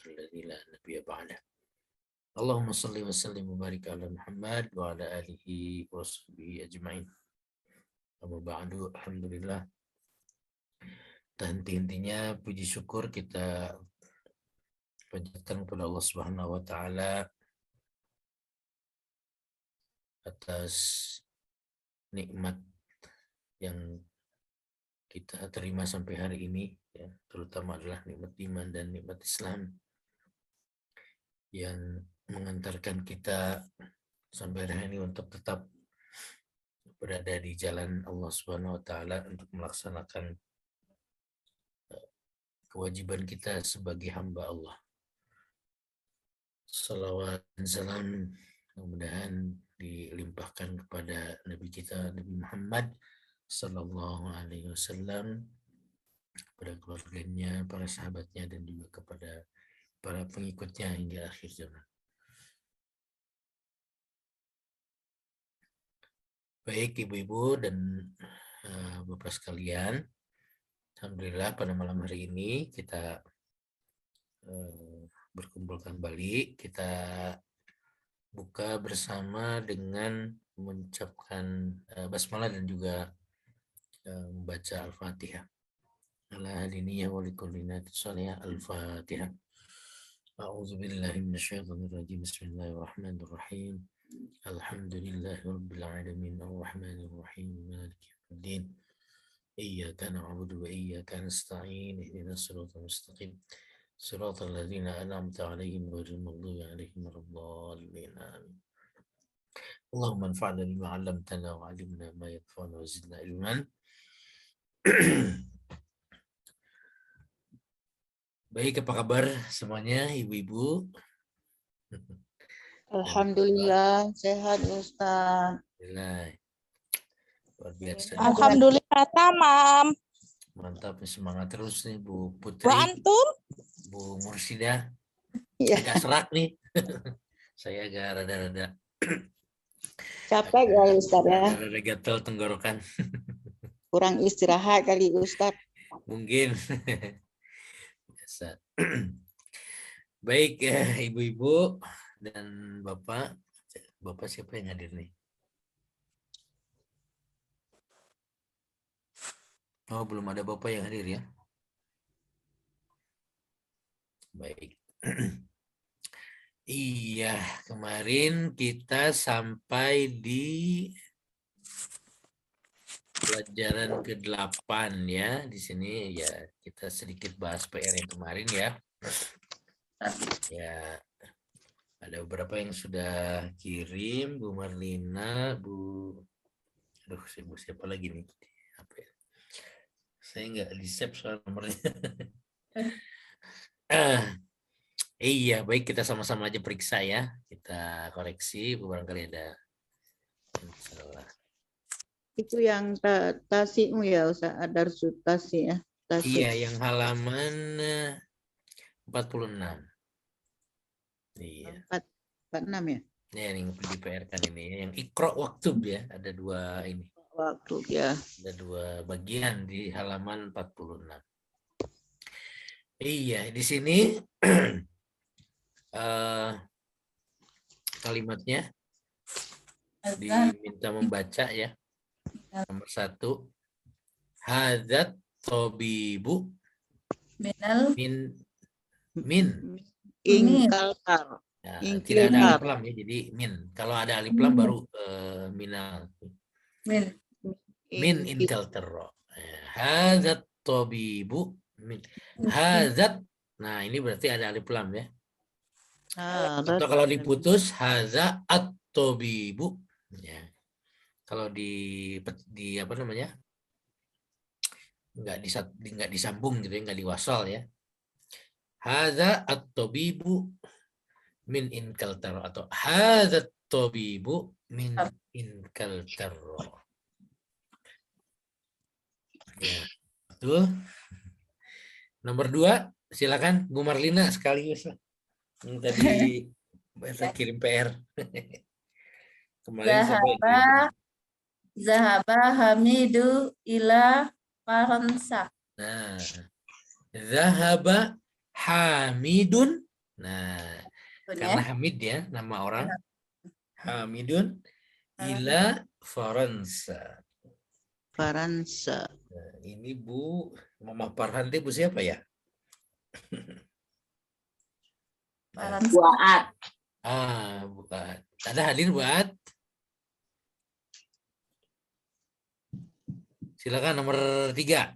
alladzi la nabiyya ba'dah. Allahumma shalli wa sallim wa barik ala Muhammad wa ala alihi wa sahbihi ajma'in. Amma ba'du, alhamdulillah. Dan intinya puji syukur kita panjatkan kepada Allah Subhanahu wa taala atas nikmat yang kita terima sampai hari ini, ya, terutama adalah nikmat iman dan nikmat Islam yang mengantarkan kita sampai hari ini untuk tetap berada di jalan Allah Subhanahu wa taala untuk melaksanakan kewajiban kita sebagai hamba Allah. Salawat dan salam mudah-mudahan dilimpahkan kepada Nabi kita Nabi Muhammad Sallallahu Alaihi Wasallam, kepada keluarganya, para sahabatnya, dan juga kepada para pengikutnya hingga akhir zaman. Baik ibu-ibu dan bapak sekalian, alhamdulillah pada malam hari ini kita berkumpul kembali. Kita buka bersama dengan mengucapkan basmalah dan juga membaca Al-Fatihah. Ala hadiniyah wa likulli natin salihah. Al-Fatihah. A'udzu billahi minasyaitonir rajim. Bismillahirrahmanirrahim. Alhamdulillahi rabbil alamin arrahmanir rahim maliki yaumiddin. Iyyaka na'budu wa iyyaka nasta'in. Ihdinas siratal mustaqim. Siratal ladzina an'amta 'alaihim ghairil maghdubi 'alaihim waladdallin. Amin. Allahumma anfa'na bima 'allamtana wa 'allimna ma yanfa'una wa zidna ilman. Baik, apa kabar semuanya ibu-ibu? Alhamdulillah sehat Ustaz. Alhamdulillah. Luar biasa. Alhamdulillah tamam. Mantap, semangat terus nih Bu Putri. Bu antum? Bu Mursida. Ya. Agak serak nih. Saya agak rada-rada Capek ya Ustaz ya. rada gatel tenggorokan. Kurang istirahat kali Ustaz. Mungkin. Biasa. Baik, ibu-ibu dan bapak. Bapak siapa yang hadir nih? Oh, belum ada bapak yang hadir ya. Baik. Iya, kemarin kita sampai di pelajaran ke-8 ya. Di sini ya kita sedikit bahas PR yang kemarin ya. Ya, ada beberapa yang sudah kirim, Bu Marlina, aduh, siapa lagi nih? Apa ya? Saya nggak di-save soal nomornya. Iya, baik, kita sama-sama aja periksa ya. Kita koreksi, barangkali ada salah. Itu yang tasimu ya Ustaz, ada tasi ya. Tasi. Iya, yang halaman 46. Iya. 46 ya. Ini yang di PR kan ini, yang Iqra waktu ya, ada dua ini. Waktu ya. Ada dua bagian di halaman 46. Iya, di sini kalimatnya diminta membaca ya. Nomor 1, hadzat tobibu min Ingkaltar. ya, tidak ada alif lam ya, jadi min. Kalau ada alif lam baru minal. Min inteltero. Hadzat tobibu min. Hadzat. Nah, ini berarti ada alif lam ya. Atau kalau diputus hadza at-tobibu ya. Kalau di apa namanya? Enggak disambung gitu ya, enggak diwasal ya. Hadza at-tobibu min inkaltaro atau hadza at-tobibu min inkaltaro. Ya, betul. Nomor 2, silakan Bu Marlina sekaligus lah. Yang tadi saya kirim PR. Kemarin Zahaba Hamidu ila Faransa. Nah, zahaba Hamidun Nah, Betul karena ya. Hamid ya, nama orang. Hamidun ila Faransa. Faransa. Nah, ini Bu, Mama Farhan Bu siapa ya? Nah, Faransa. Buat. bukan. Ada hadir buat. Silakan nomor 3.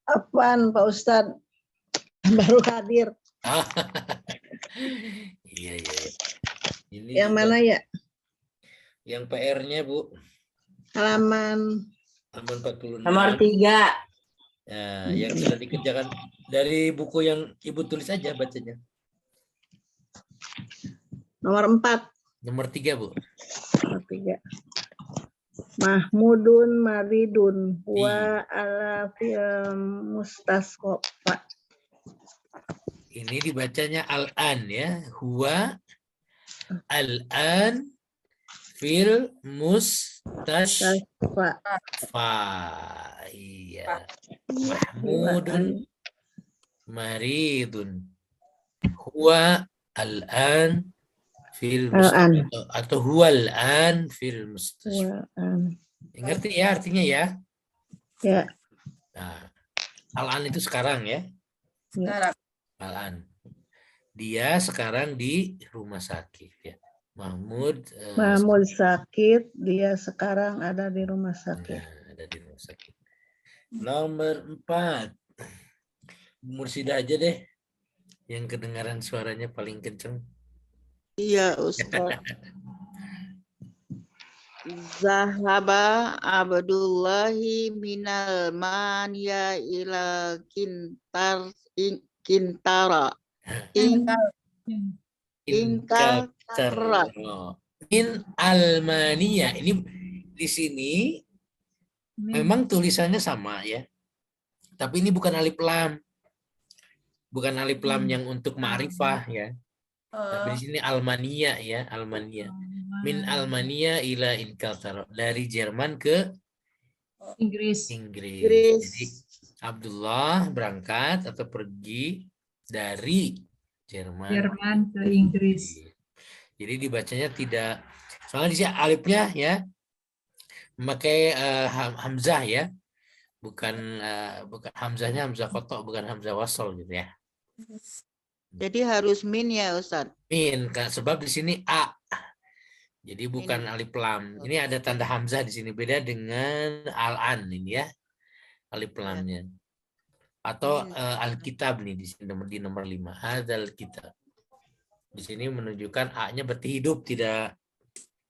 Apaan Pak Ustadz? Baru hadir. Iya, iya, iya. Ini Yang juga mana ya? yang PR-nya Bu, Halaman halaman 46. Nomor 3. Nah, yang sudah dikerjakan dari buku yang Ibu tulis aja bacanya. nomor 4. Nomor 3 Bu. Nomor 3. Mahmudun maridun wa ala fil mustasqofa. Ini dibacanya al-an ya. Huwa al-an fil mustashfa. Iya. Mahmudun maridun. Huwa al-an fil mustashfa. Atau huwa al-an fil mustashfa. Ngerti ya artinya ya? Ya. Nah, al-an itu sekarang ya. Sekarang. Al-an. Dia sekarang di rumah sakit ya. Mahmud sakit, dia sekarang ada di rumah sakit. ada di rumah sakit. Nomor 4. Mursidah aja deh. Yang kedengaran suaranya paling kenceng. Iya Ustaz. Zahaba Abdullahi minal mania ila kintara. Ingkal Min Almania. Ini di sini memang tulisannya sama ya. Tapi ini bukan alif lam. Bukan alif lam yang untuk ma'rifah ya. Tapi di sini Almania ya, Almania. Min Almania ila Inkaltaro. Dari Jerman ke Inggris. Inggris. Jadi Abdullah berangkat atau pergi dari Jerman ke Inggris. Jadi dibacanya tidak, soalnya di sini alifnya ya memakai hamzah ya, bukan hamzahnya hamzah kotok, bukan hamzah wasol gitu ya. Jadi harus min ya Ustaz. Min, sebab di sini a. Jadi bukan alif lam. Ini ada tanda hamzah di sini, beda dengan al-an ini ya. Alif lamnya. Atau al-kitab nih di sini di nomor 5. Hadzal kitab. Di sini menunjukkan a-nya berarti hidup, tidak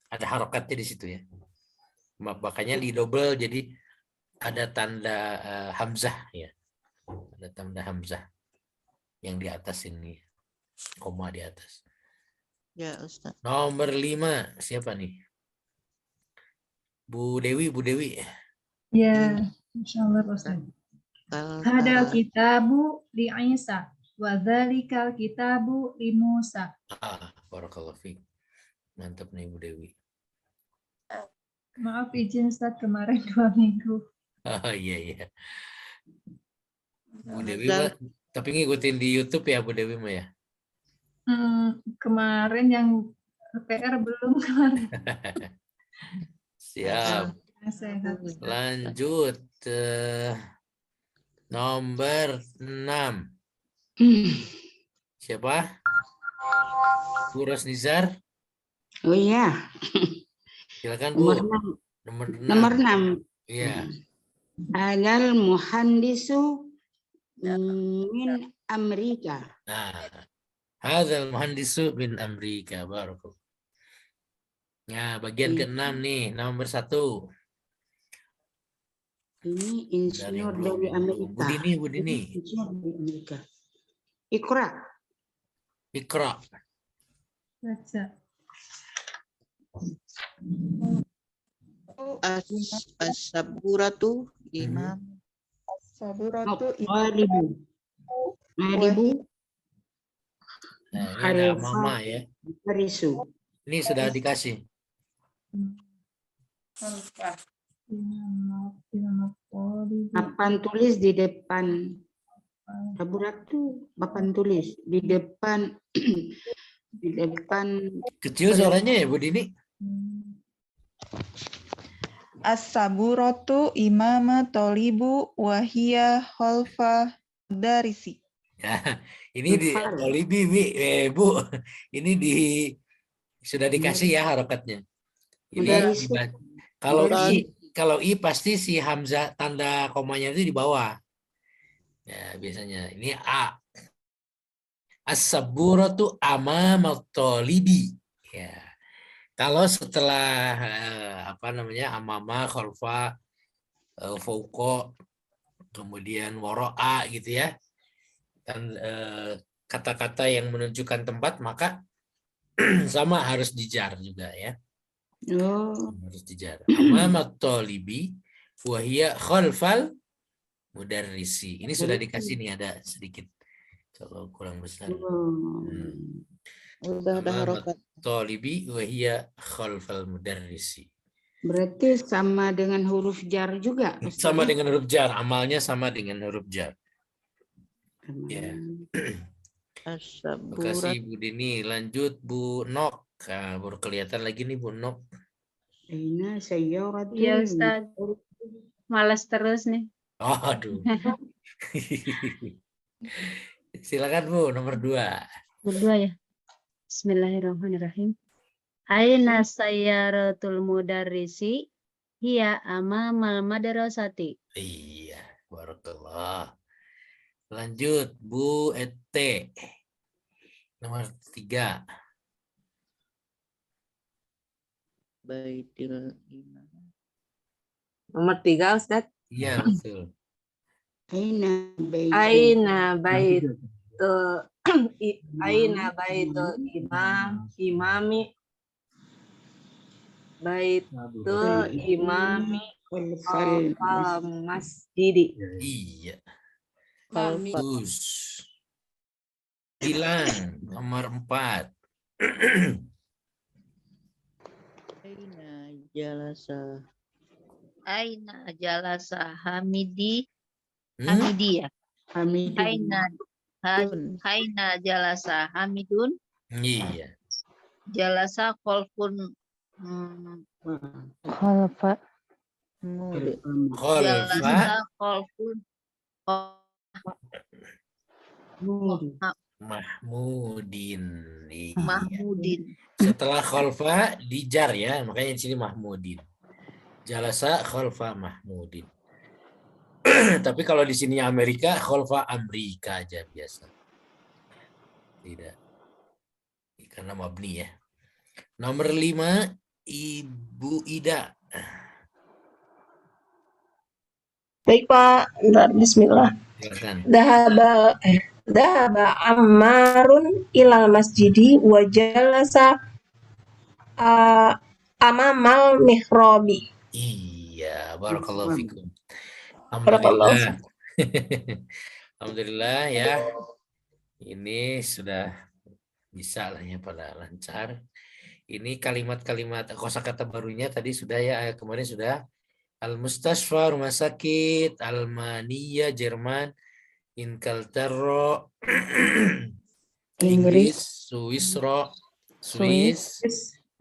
ada harokatnya di situ ya. Makanya di double jadi ada tanda hamzah ya. Ada tanda hamzah yang di atas ini. Koma di atas. Ya Ustaz. Nomor 5 siapa nih? Bu Dewi. Ya, insyaallah Ustaz. Hadal kitabu li Isa wa dzalikal kitabu li Musa. Barakallahu fiik. Mantap nih Bu Dewi. Maaf izin Ustaz, kemarin 2 minggu. Oh iya. Bu Dewi Mbak, tapi ngikutin di YouTube ya Bu Dewi Mbak ya? Kemarin yang PR belum kemarin. Siap. Sehat. Lanjut. Nomor 6. Siapa? Bu Rosnizar. Oh iya. Silakan Bu. Nomor 6. Iya. Adal muhandisu min Amerika. Nah, hadzal muhandisu min Amerika. Barakallahu. Nah, bagian ke-6 nih, nomor 1. Ini insinyur dari Amerika. Bu Dini. Insinyur dari Amerika. Iqra. Baca. As-saburatu imam. As-saburatu Maribu. Nah, ini ada mama ya. Risu. Ini sudah dikasih. Papan tulis di depan Rabu-rabu papan tulis di depan di depan Kecil suaranya ya Bu Dini. As-saburatu imama tolibu wahia khalfa darisi. Ya, ini di Hafal. Tolibi, Bu. Ini sudah dikasih ya harokatnya. Ini Mudarris. kalau Mudarris. kalau I pasti si hamzah tanda komanya itu di bawah. Ya, biasanya ini A. As-saburatu amama tolibi. Ya. Kalau setelah amama, khalfa, fauqa, kemudian wara'a gitu ya. Dan kata-kata yang menunjukkan tempat maka sama harus dijar juga ya. Oh, Harus dijar. Amamat tolibi wahia khalfal mudarrisi. Ini sudah dikasih nih ada sedikit. Kalau kurang besar. Udah ada Amamat harokat. tolibi wahia khalfal mudarrisi. berarti sama dengan huruf jar juga, Ustaz, Sama ya? dengan huruf jar, amalnya sama dengan huruf jar. Ya. Terima kasih As-saburat. Bu Dini. Lanjut Bu Nok. Nah, baru kelihatan lagi nih Bu Nok. Aina sayyaratun. Iya Ustaz. Malas terus nih. Oh, aduh. Silakan Bu, nomor 2. Berdua ya. Bismillahirrahmanirrahim. Aina sayyaratul mudarrisi hiya amamal madrasati. Iya, barakallah. Lanjut Bu Ete. Nomor 3. Baitil imam. Nomor 3, Ustaz. Iya, betul. Aina baitul aina baitul imami baitul imami khalfal masjidi. Iya. Khalfa. Bagus. 9, nomor 4. Aina jalasa. Aina jalasa Hamidi Hmm? Hamidi ya. Hamidun. Aina jalasa Hamidun Iya. jalasa Khalfun Khalfa. Khalfa jalasa Khalfun Mahmudin. Iya. Mahmudin. Setelah khalfa dijar ya, makanya di sini Mahmudin. Jalasa khalfa Mahmudin. Tapi kalau di sini Amerika, khalfa Amerika aja biasa. Tidak. Karena mabni ya. Nomor 5, Ibu Ida. Baik Pak, bentar, bismillah. Silakan. Dahaba Ammarun ilal masjidi wa jalasa amamal mihrabi. Iya, barakallahu fikum. Barakallahu Alhamdulillah. Alhamdulillah ya. Ini sudah bisa lah ya pada lancar. Ini kalimat-kalimat kosakata barunya tadi sudah ya, kemarin sudah. Al-Mustasfa, rumah sakit, Almania, Jerman, Inkaltero, Inggris, Swisro, Swiss,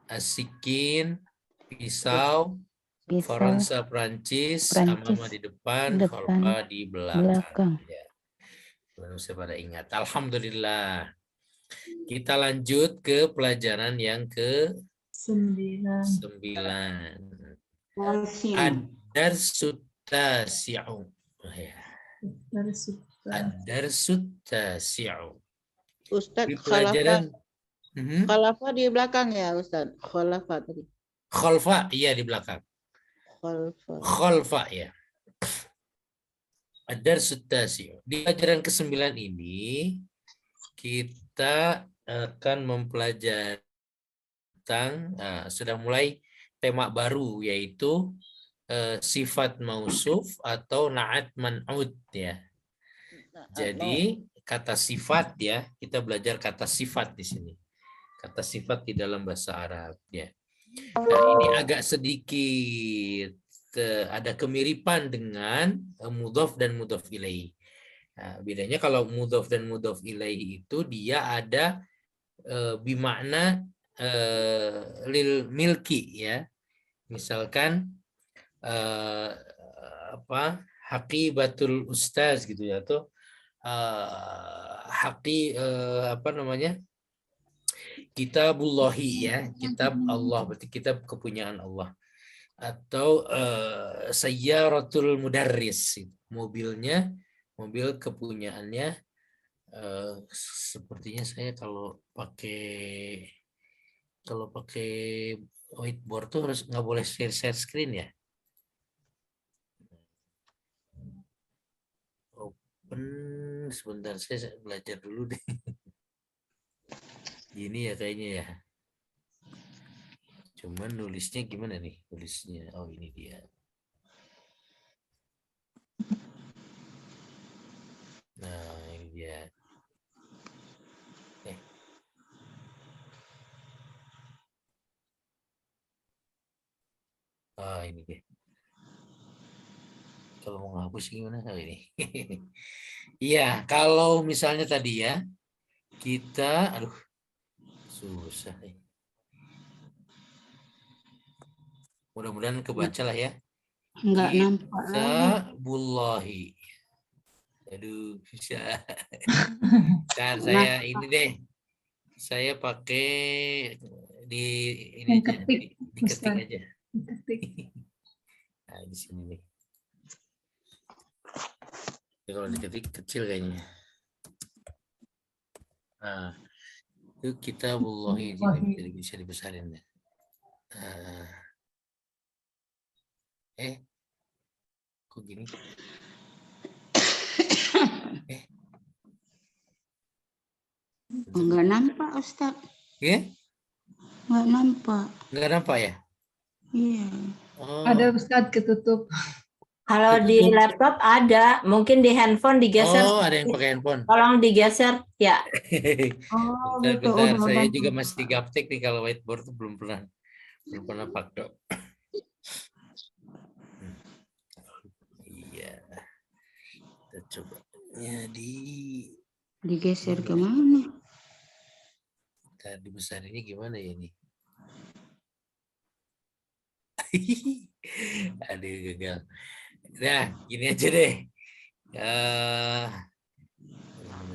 Asikin, Pisau, Faransa, Prancis, Amama di depan, Khalfa di belakang. Ya. Bisa pada ingat. Alhamdulillah. Kita lanjut ke pelajaran yang ke-9. Ad-darsut tasi'u. Ad-darsut tasi'u. Ustadz, Di pelajaran khalafa di belakang ya Ustadz. Khalafa tadi. Khalfa, iya di belakang. Khalfa ya. Ad-darsut tasi'u. Di pelajaran ke-9 ini kita akan mempelajari tentang sudah mulai tema baru yaitu sifat mausuf atau na'at man'ud ya. Jadi kata sifat ya, kita belajar kata sifat di sini. Kata sifat di dalam bahasa Arab ya. Nah, ini agak sedikit ada kemiripan dengan mudhaf dan mudhaf ilaih. Nah, bedanya kalau mudhof dan mudhof ilaihi itu dia ada bimakna lil milki ya. Misalkan haqibatul ustaz gitu ya, atau apa namanya, kitabullahi ya, kitab Allah, berarti kitab kepunyaan Allah. Atau sayyaratul mudarris, mobilnya, mobil kepunyaannya. Sepertinya saya kalau pakai whiteboard tuh harus nggak boleh share screen ya. Open, sebentar saya belajar dulu deh. Gini ya kayaknya ya. Cuman nulisnya gimana nih? Nulisnya, oh ini dia. Nah ini dia. Ini deh. Kalau mau ngapus gimana kali ini? Iya, kalau misalnya tadi ya, kita, aduh, susah. Mudah-mudahan kebaca lah ya. Enggak nampak lagi. Kitabullahi. Aduh, bisa. Kan saya ini deh. Saya pakai di ini aja, diketik aja. Nah, di sini nih. Ya, kalau diketik kecil kayaknya. Nah, itu kitabullahi, jadi bisa dibesarin ya. Kok gini? Enggak nampak, Ustaz. Ya? Enggak nampak. Enggak nampak ya? Iya. Oh. Ada Ustaz ketutup. Kalau di laptop ada, mungkin di handphone digeser. Oh, ada yang pakai handphone. Tolong digeser, ya. Oh, Bentar, gitu. saya juga masih gaptek nih, kalau whiteboard tuh belum pernah pakai. Iya. Kita coba. Ya digeser ke mana? Tadi besarnya gimana ya ini? Aduh, gagal. Nah, gini aja deh.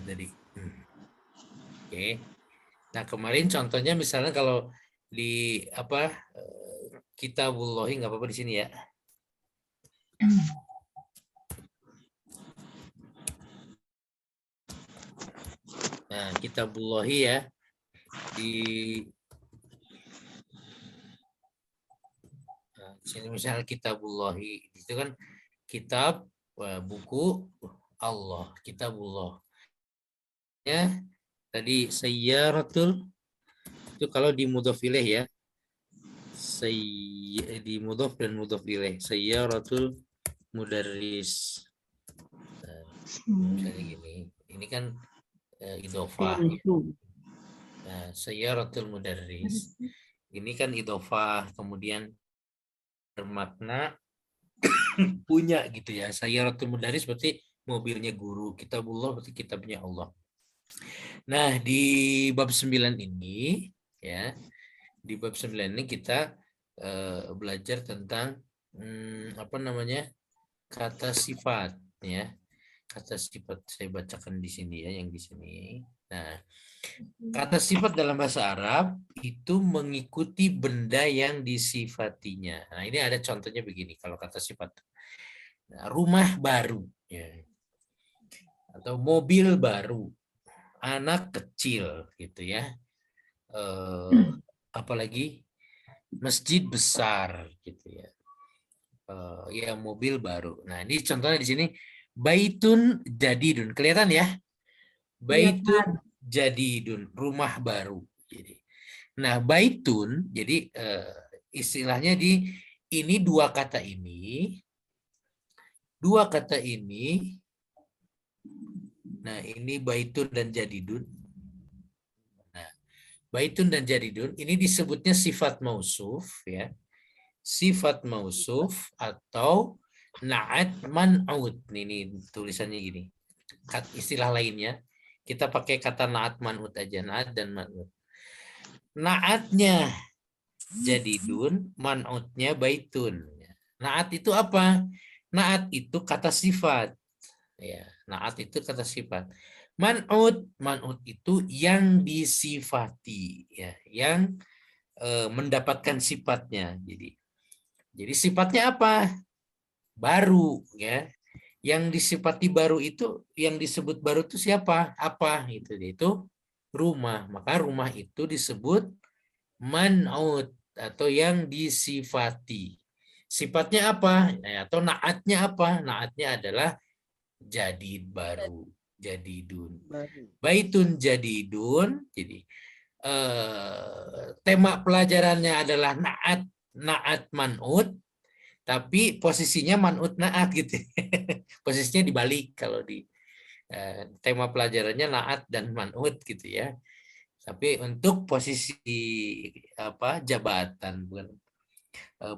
Tadi. Oke. Nah, kemarin contohnya misalnya kalau di kitabullahi, nggak apa-apa di sini ya. Nah, kitabullahi ya. Di sini misalnya kitabullahi, itu kan kitab, buku Allah, kitabullah. Ya, tadi sayyaratul, itu kalau di mudhof ilaih ya. Di mudhof dan mudhof ilaih. Sayyaratul mudarris. Misalnya gini, ini kan idhofah. Nah, sayyaratul mudarris. Ini kan idhofah, kemudian bermakna punya gitu ya. Sayyaratul mudarris berarti mobilnya guru, kitabullah berarti kitabnya Allah. Nah, di bab 9 ini ya, di bab 9 ini kita belajar tentang apa namanya? Kata sifat ya. Kata sifat saya bacakan di sini ya, yang di sini. Nah, kata sifat dalam bahasa Arab itu mengikuti benda yang disifatinya. Nah, ini ada contohnya begini kalau kata sifat. Nah, rumah baru ya. Atau mobil baru. Anak kecil gitu ya. Apalagi masjid besar gitu ya. Ya, mobil baru. Nah, ini contohnya di sini baitun jadidun. Kelihatan ya? Baitun jadidun, rumah baru. Jadi, nah, baitun, jadi istilahnya ini dua kata ini. Nah, ini baitun dan jadidun. Nah, baitun dan jadidun ini disebutnya sifat mausuf ya. Sifat mausuf atau na'at man'ud. Ini tulisannya gini. istilah lainnya. Kita pakai kata naat man'ut aja, naat dan man'ut. Naatnya jadidun, man'utnya baitun. Naat itu apa? Naat itu kata sifat. Ya, naat itu kata sifat. Man'ut itu yang disifati, ya, yang mendapatkan sifatnya. Jadi sifatnya apa? Baru, ya. Yang disifati baru itu, yang disebut baru itu siapa? Apa? Itu rumah. Maka rumah itu disebut man'ut atau yang disifati. Sifatnya apa? Atau naatnya apa? Naatnya adalah jadid baru, jadidun. Baitun jadidun. Jadi tema pelajarannya adalah naat man'ut. Tapi posisinya man'ut naat gitu. Posisinya dibalik kalau di tema pelajarannya naat dan man'ut gitu ya. Tapi untuk posisi jabatan, bukan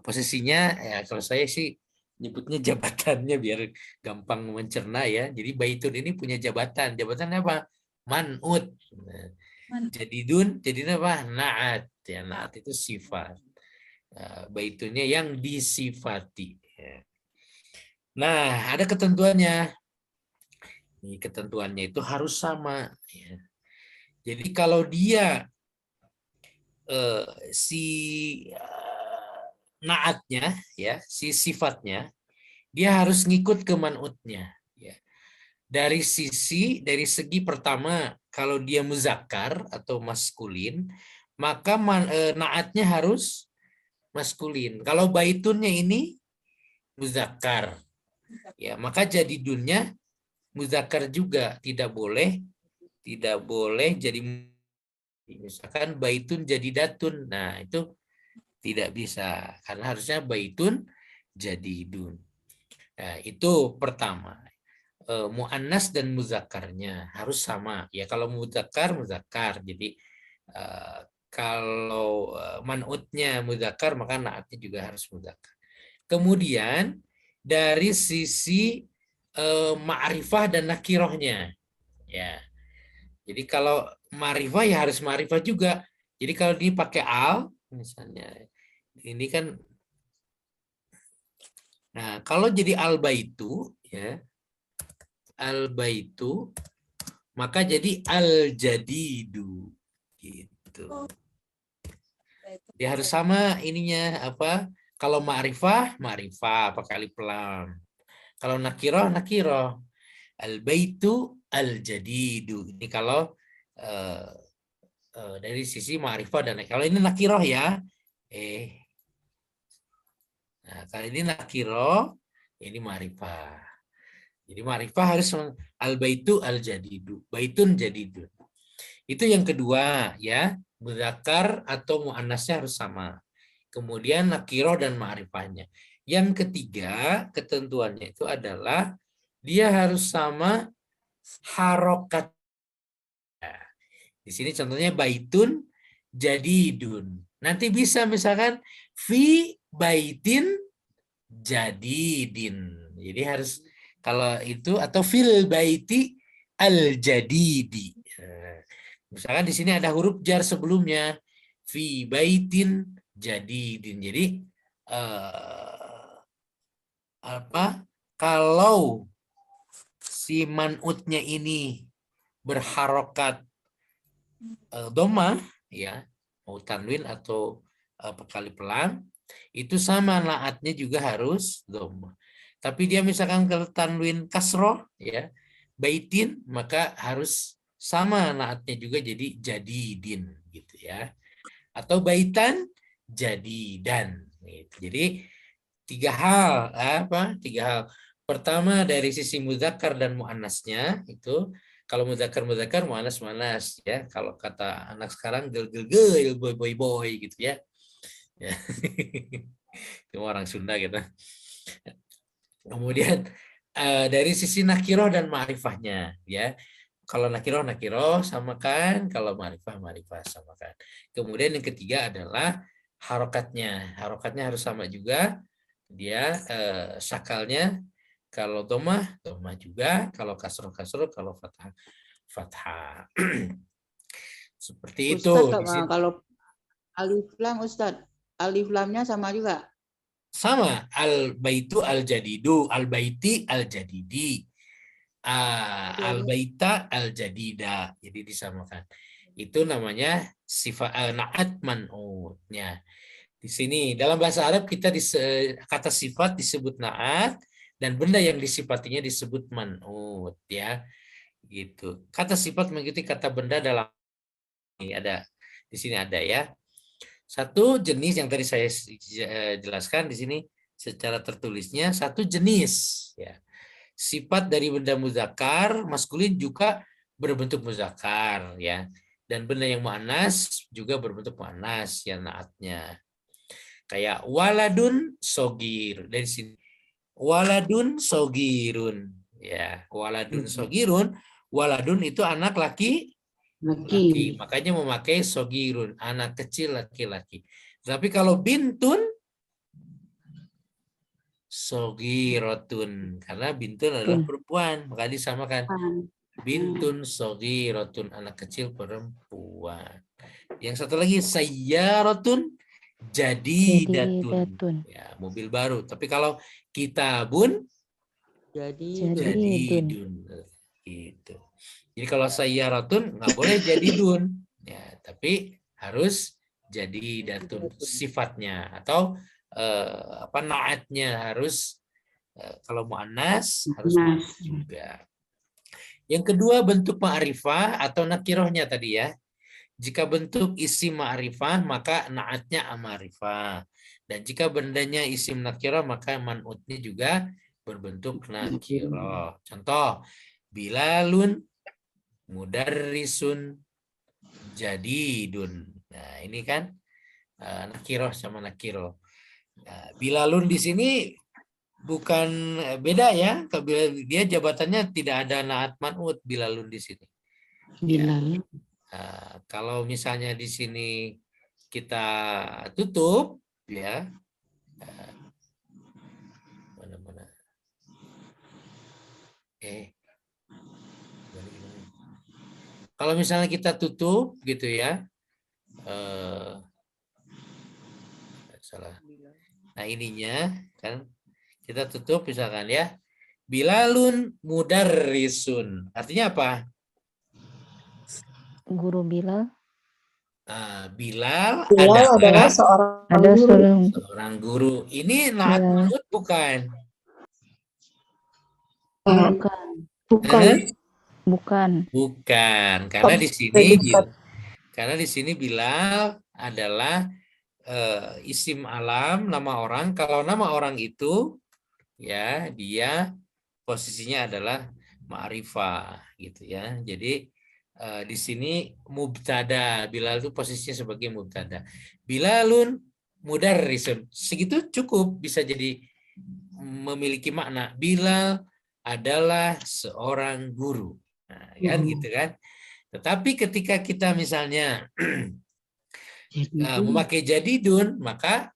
posisinya ya, kalau saya sih nyebutnya jabatannya biar gampang mencerna ya. Jadi baitun ini punya jabatan. Jabatannya apa? Man'ut. Jadidun, jadinya apa? Naat. Ya, naat itu sifat. Baitunnya yang disifati. Nah, ada ketentuannya. Ini ketentuannya itu harus sama. Jadi kalau dia naatnya, ya, si sifatnya, dia harus ngikut ke man'utnya. Ya. Dari segi pertama, kalau dia muzakkar atau maskulin, maka naatnya harus maskulin. Kalau baitunnya ini muzakkar, ya, maka jadidunnya muzakkar juga, tidak boleh jadi misalkan baitun jadidatun. Nah, itu tidak bisa karena harusnya baitun jadidun. Nah, itu pertama. Muannas dan muzakkarnya harus sama. Ya, kalau muzakkar. Jadi kalau man'utnya muzakkar, maka naatnya juga harus muzakkar. Kemudian dari sisi ma'rifah dan nakirohnya, ya. Jadi kalau ma'rifah ya harus ma'rifah juga. Jadi kalau dipakai al, misalnya, ini kan, nah kalau jadi al baitu, ya, al baitu, maka jadi al jadidu, gitu. Dia harus sama ininya apa? Kalau ma'rifah pakai alif lam. Kalau nakiroh al baitu al jadidu. Ini kalau dari sisi ma'rifah dan kalau ini nakiroh ya. Nah, kalau ini nakiroh, ini ma'rifah. Jadi ma'rifah harus al baitu al jadidu. Baitun jadidun. Itu yang kedua, ya. Muzakkar atau muannasnya harus sama. Kemudian nakiroh dan ma'rifahnya. Yang ketiga, ketentuannya itu adalah dia harus sama harokat. Nah, di sini contohnya baitun jadidun. Nanti bisa misalkan fi baitin jadidin. Jadi harus kalau itu atau fil baiti al jadidi. Misalkan di sini ada huruf jar sebelumnya fi baitin jadidin. Jadi kalau si man'utnya ini berharokat dhamma, ya, mau tanwin atau kali pelang, itu sama naatnya juga harus dhamma. Tapi dia misalkan kalau tanwin kasroh, ya, baitin, maka harus sama naatnya juga jadi jadidin, gitu ya. Atau baitan jadidan. Gitu. Jadi tiga hal. Pertama dari sisi muzakkar dan muannasnya itu. Kalau muzakkar muannas ya. Kalau kata anak sekarang gel boy gitu ya. Itu orang Sunda gitu. Kemudian dari sisi nakiroh dan ma'rifahnya, ya. Kalau nakiroh samakan, kalau ma'rifah samakan. Kemudian yang ketiga adalah harokatnya. Harokatnya harus sama juga. Dia sakalnya Kalau domah juga. Kalau kasroh, kalau fathah, fathah. Seperti itu. Di sini. Kalau alif lam Ustadz, alif lamnya sama juga. Sama, al-baitu al-jadidu, al-baiti al-jadidi, al-baita al-jadida. Jadi disamakan. Itu namanya sifat na'at man'utnya. Di sini dalam bahasa Arab kita kata sifat disebut na'at dan benda yang disifatinya disebut man'ut, ya. Gitu. Kata sifat mengikuti kata benda dalam ini ada. Di sini ada, ya. Satu jenis yang tadi saya jelaskan di sini secara tertulisnya, satu jenis, ya. Sifat dari benda muzakkar maskulin juga berbentuk muzakkar, ya. Dan benda yang muannas juga berbentuk muannas, ya, naatnya. Kayak waladun sogir, dari sini waladun sogirun, ya. Waladun sogirun, waladun itu anak laki. Laki. Makanya memakai sogirun, anak kecil laki-laki. Tapi kalau bintun, sogirotun, karena bintun adalah perempuan, maka disamakan bintun sogirotun, anak kecil perempuan. Yang satu lagi sayyarotun, jadidatun, ya, mobil baru. Tapi kalau kitabun, jadidun, gitu. Jadi kalau sayyaratun nggak boleh jadi dun, ya, tapi harus jadi datun sifatnya atau naatnya harus kalau muannas harus muannas juga. Yang kedua bentuk ma'rifah atau nakirohnya tadi, ya. Jika bentuk isim ma'rifah maka naatnya ma'rifah, dan jika bendanya isim nakiroh maka man'utnya juga berbentuk nakiroh. Contoh, Bilalun mudarrisun jadidun. Nah, ini kan nakiroh sama nakiroh. Nah, Bilalun di sini bukan beda, ya. Dia jabatannya tidak ada naat man'ut Bilalun di sini. Bilal. Ya. Kalau misalnya di sini kita tutup, ya. Mana-mana. Kalau misalnya kita tutup gitu, ya, salah. Nah, ininya kan kita tutup misalkan, ya, Bilalun mudarrisun. Artinya apa? Guru Bilal. Bilal adalah seorang guru. Ini naat man'ut bukan? Bukan, karena di sini Bilal adalah isim alam, nama orang. Kalau nama orang itu, ya, dia posisinya adalah ma'rifah, gitu, ya. Jadi di sini mubtada, Bilal itu posisinya sebagai mubtada. Bilalun mudarrisun, segitu cukup bisa jadi memiliki makna. Bilal adalah seorang guru. Nah, kan gitu kan. Tetapi ketika kita misalnya memakai jadidun, maka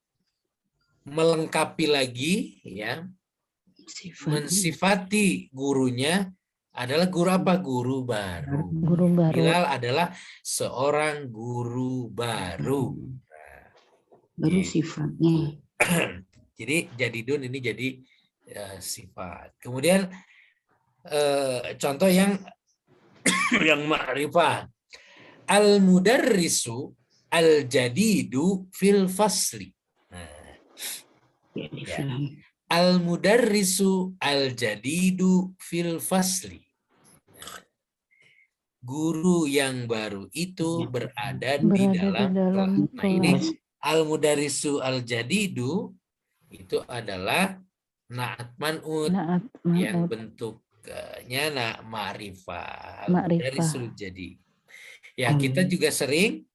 melengkapi lagi, ya, mensifati gurunya adalah guru apa? Guru baru. Bilal adalah seorang guru baru. Baru sifatnya. Jadi jadidun ini jadi sifat. Kemudian contoh yang ma'rifah. Al-mudarrisu al-jadidu fil fasli. Nah, ya. Al-mudarrisu al-jadidu fil fasli. Guru yang baru itu berada di dalam kelas. Nah, ini al-mudarrisu al-jadidu itu adalah na'at man'ut yang bentuknya ma'rifah. Al-mudarrisul jadi. Ya, kita juga sering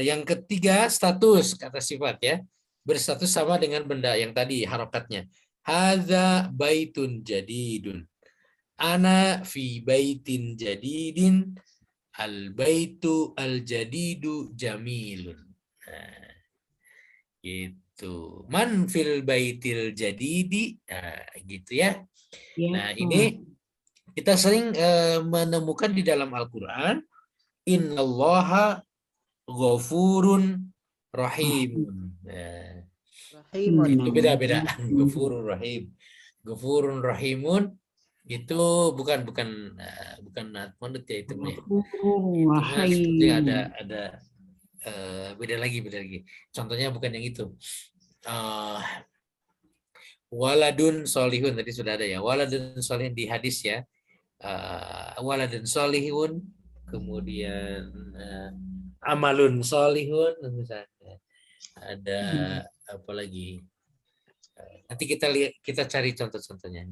yang ketiga status kata sifat, ya. Berstatus sama dengan benda yang tadi harokatnya. Hadza baitun jadidun. Ana fi baitin jadidin. Al baitu al jadidu jamilun. Nah, gitu. Tuh, man fil baitil jadidi. Nah, gitu ya. Ya, Nah, ini kita sering menemukan di dalam Al-Qur'an innallaha ghafurun rahimun. Nah, Rahimun. itu beda-beda. Ghafurur rahim. Ghafurun rahimun itu bukan manut ya itu ya. Cuma sepertinya ada beda lagi. Contohnya bukan yang itu. Waladun solihun tadi sudah ada ya. Waladun solihun di hadis ya. Waladun solihun, kemudian amalun solihun misalnya. Ada apa lagi? Nanti kita cari contoh-contohnya.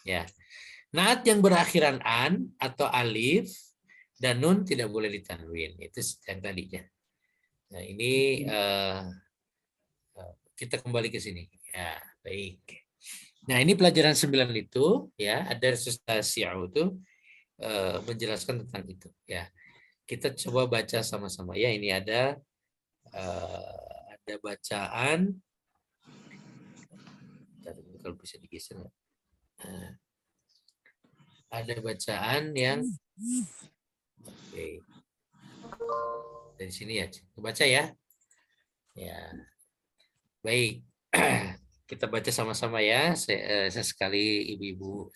Ya. Naat yang berakhiran an atau alif dan nun tidak boleh ditanwin. Itu yang tadinya. Nah, ini kita kembali ke sini. Ya, baik. Nah, ini pelajaran 9 itu ya, ada sustasi'u itu menjelaskan tentang itu ya. Kita coba baca sama-sama ya. Ini ada bacaan. Kalau bisa digeser. Ada bacaan yang dari sini ya. Baca ya. Ya. Baik. Kita baca sama-sama ya. Saya sekali ibu-ibu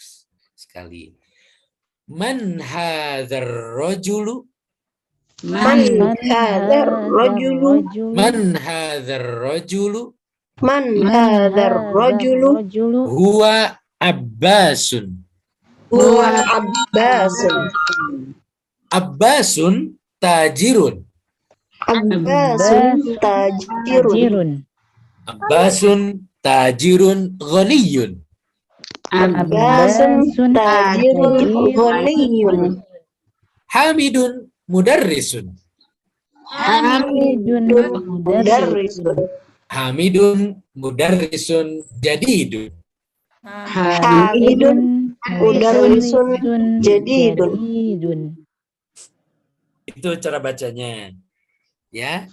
sekali. Man hadzal rajulu? Man hadzal rajulu? Man hadzal rajulu? Man hadzal rajulu? Huwa Abbasun. Huwa Abbasun. Abbasun tajirun. Abbasun tajirun. Abbasun tajirun ghaniyun. Abbasun tajirun ghaniyun. Hamidun mudarrisun. Hamidun mudarrisun. Hamidun mudarrisun jadidun. Hamidun mudarrisun jadidun. Itu cara bacanya. Ya.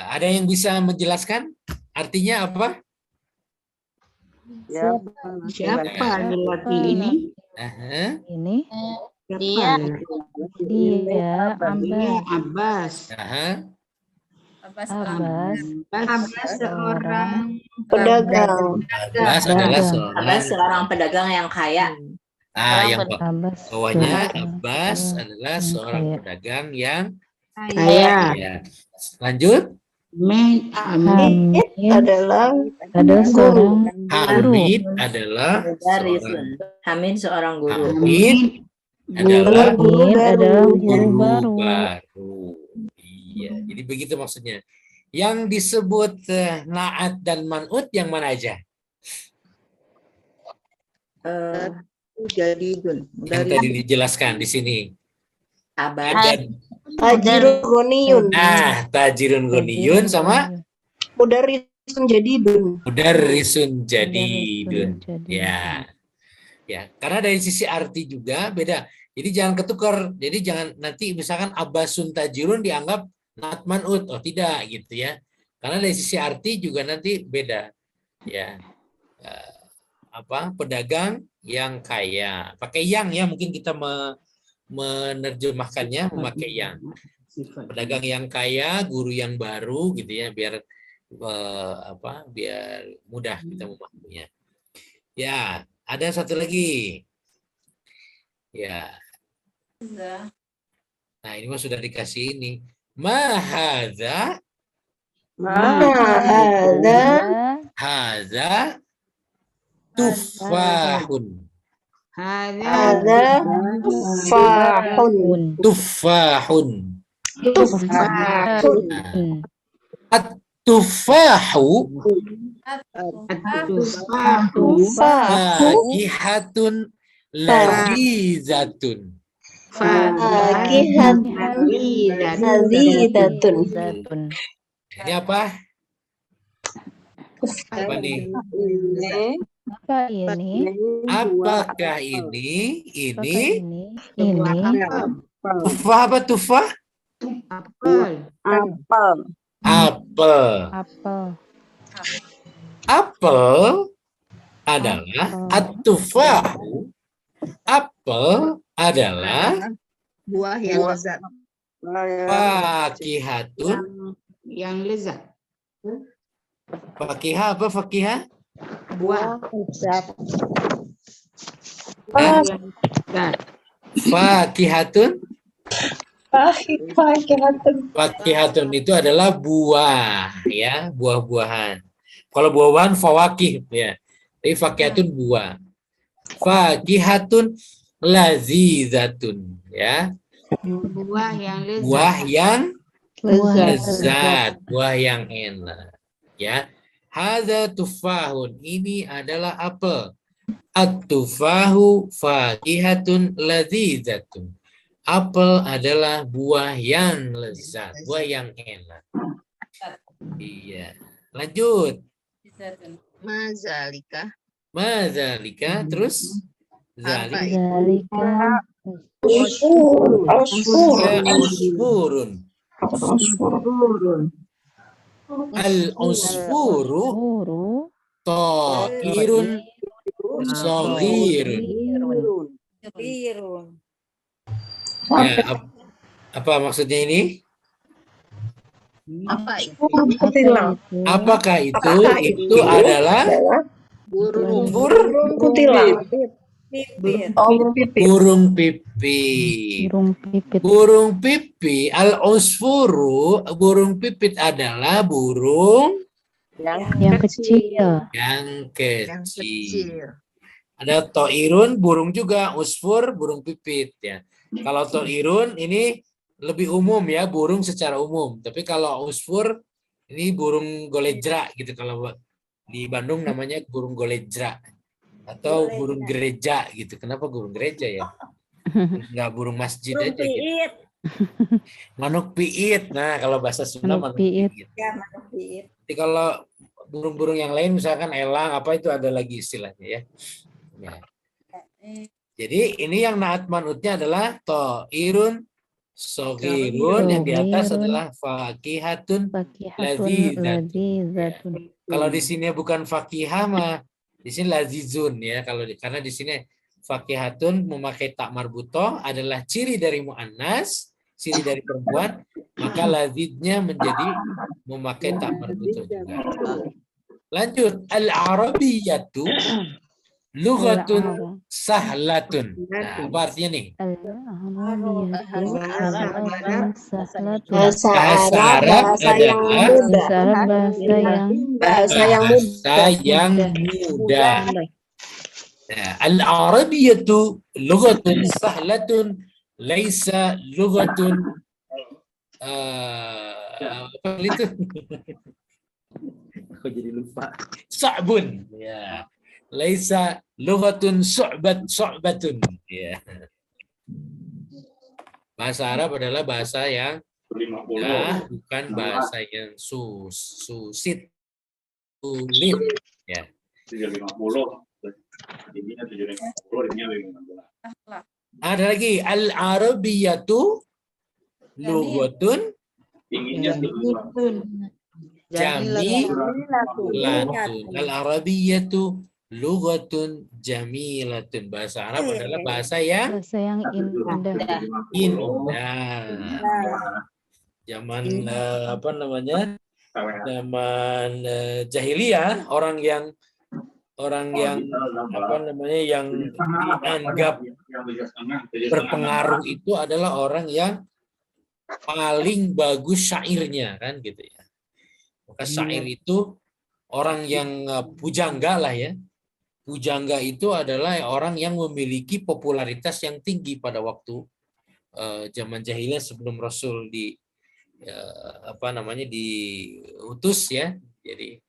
Ada yang bisa menjelaskan artinya apa? Siapa lelaki ini? Ini Dia dia Abbas. Abbas seorang Pedagang. Abbas adalah Seorang pedagang yang kaya. yang Abbas bawahnya Abbas adalah seorang pedagang yang Saya. kaya. Lanjut. Hamid adalah seorang Hamid adalah Mudarrisun. Hamid seorang guru. Hamid adalah guru guru baru. Iya, jadi begitu maksudnya. Yang disebut naat dan man'ut yang mana aja? Jadidun. Yang tadi dijelaskan di sini. Abad. tajirun ghaniyun. Tajirun ghaniyun sama Mudarrisun jadidun. mudarrisun jadidun. Ya. Ya, karena dari sisi arti juga beda. Jadi jangan ketukar. Jadi jangan nanti misalkan Abbasun tajirun dianggap naat man'ut. Oh, tidak gitu ya. Karena dari sisi arti juga nanti beda. Ya. Pedagang yang kaya. Pakai yang ya, mungkin kita menerjemahkannya memakai yang. Pedagang yang kaya, guru yang baru gitu ya, biar biar mudah kita memahaminya. Ya, ada satu lagi. Ya. Nah, ini mah sudah dikasih ini. Mahadza. Hadza tufahun. Hadza tufahun. Tufahun. Tufahun. At-tufahu Tufahu fakihatun lazizatun. fakihatun lazidatun. Ini apa? Apa nih? Apa ini? Apakah ini? Ini Ini tufah apa tufah? Apel. apel. Apel. Apel. Apel adalah Apel. at-tufahu. Apel adalah Buah yang lezat. fakihatun. Yang lezat. Fakihah apa fakihah? Buah. Eh, Yang lezat. fakihatun. Fakihatun. Fakihatun itu adalah buah, ya, buah-buahan. Kalau buah-buahan fawakih, ya. Tapi fakihatun buah. Fakihatun lazizatun, ya. Buah yang lezat. Buah yang Lezat. lezat, buah yang enak, ya. Hadza tufahun, ini adalah apel. At-tufahu fakihatun lazizatun. Apel adalah buah yang lezat, buah yang enak. Iya. Lanjut. Mazalika. Mazalika, terus Apa zalik. itu? Zalika Usfurun. Al-usfuru guru ta'irun saghirun. Ya, apa maksudnya ini? Apa itu? Kutilang. Apakah itu? Itu adalah Burung. Burung kutilang. Oh, pipit. burung pipit. burung pipit Burung pipit, al-usfuru, burung pipit adalah burung yang kecil. yang Yang kecil. kecil. Ada toirun, burung juga, usfur, burung pipit, ya. Kalau toirun ini lebih umum, ya, burung secara umum. Tapi kalau usfur ini burung golejra gitu. Kalau di Bandung namanya burung golejra atau burung gereja gitu. Kenapa burung gereja ya? Enggak burung masjid aja gitu. Manuk piit. Nah, kalau bahasa Sunda Manuk manuk piit. piit. Jadi kalau burung-burung yang lain misalkan elang apa itu ada lagi istilahnya, ya. Ya. Jadi ini yang naat manutnya adalah toirun sogirun, yang di atas Sogirun. adalah fakihatun. Fakihatun Lazizatun. lazizatun. Kalau di sini bukan fakihah mah di sini lazizun, ya. Karena di sini fakihatun memakai tak marbutoh adalah ciri dari muannas, ciri dari perempuan, maka lazidnya menjadi memakai tak marbutoh juga. Lanjut, al-arabiyatu lughatun sahlatun. Nah, apa artinya nih? Bahasa Bahasa Arab, Arab bahasa yang adalah muda. Bahasa yang Bahasa yang muda. Bahasa yang mudah. Ya, al-arabiyatu lughatun sahlatun laisa lughatun apa itu? Aku jadi lupa. Sa'bun. Ya. Laisa lughatun su'batun. Ya. Bahasa Arab adalah bahasa yang mudah, bukan bahasa yang sulit. Ya. 750. Ininya 750, ininya 515. Ada lagi al-arabiyatu lughatun Tingginya 750. jamilatun. Al-arabiyatu lughatun jamilatun. Bahasa Arab adalah bahasa yang indah. indah. Zaman apa namanya? Zaman jahiliyah, orang yang apa namanya yang dianggap berpengaruh itu adalah orang yang paling bagus syairnya, kan gitu ya. Maka syair itu orang yang pujangga lah, ya. Pujangga itu adalah orang yang memiliki popularitas yang tinggi pada waktu zaman jahiliyah sebelum Rasul diutus, ya. Jadi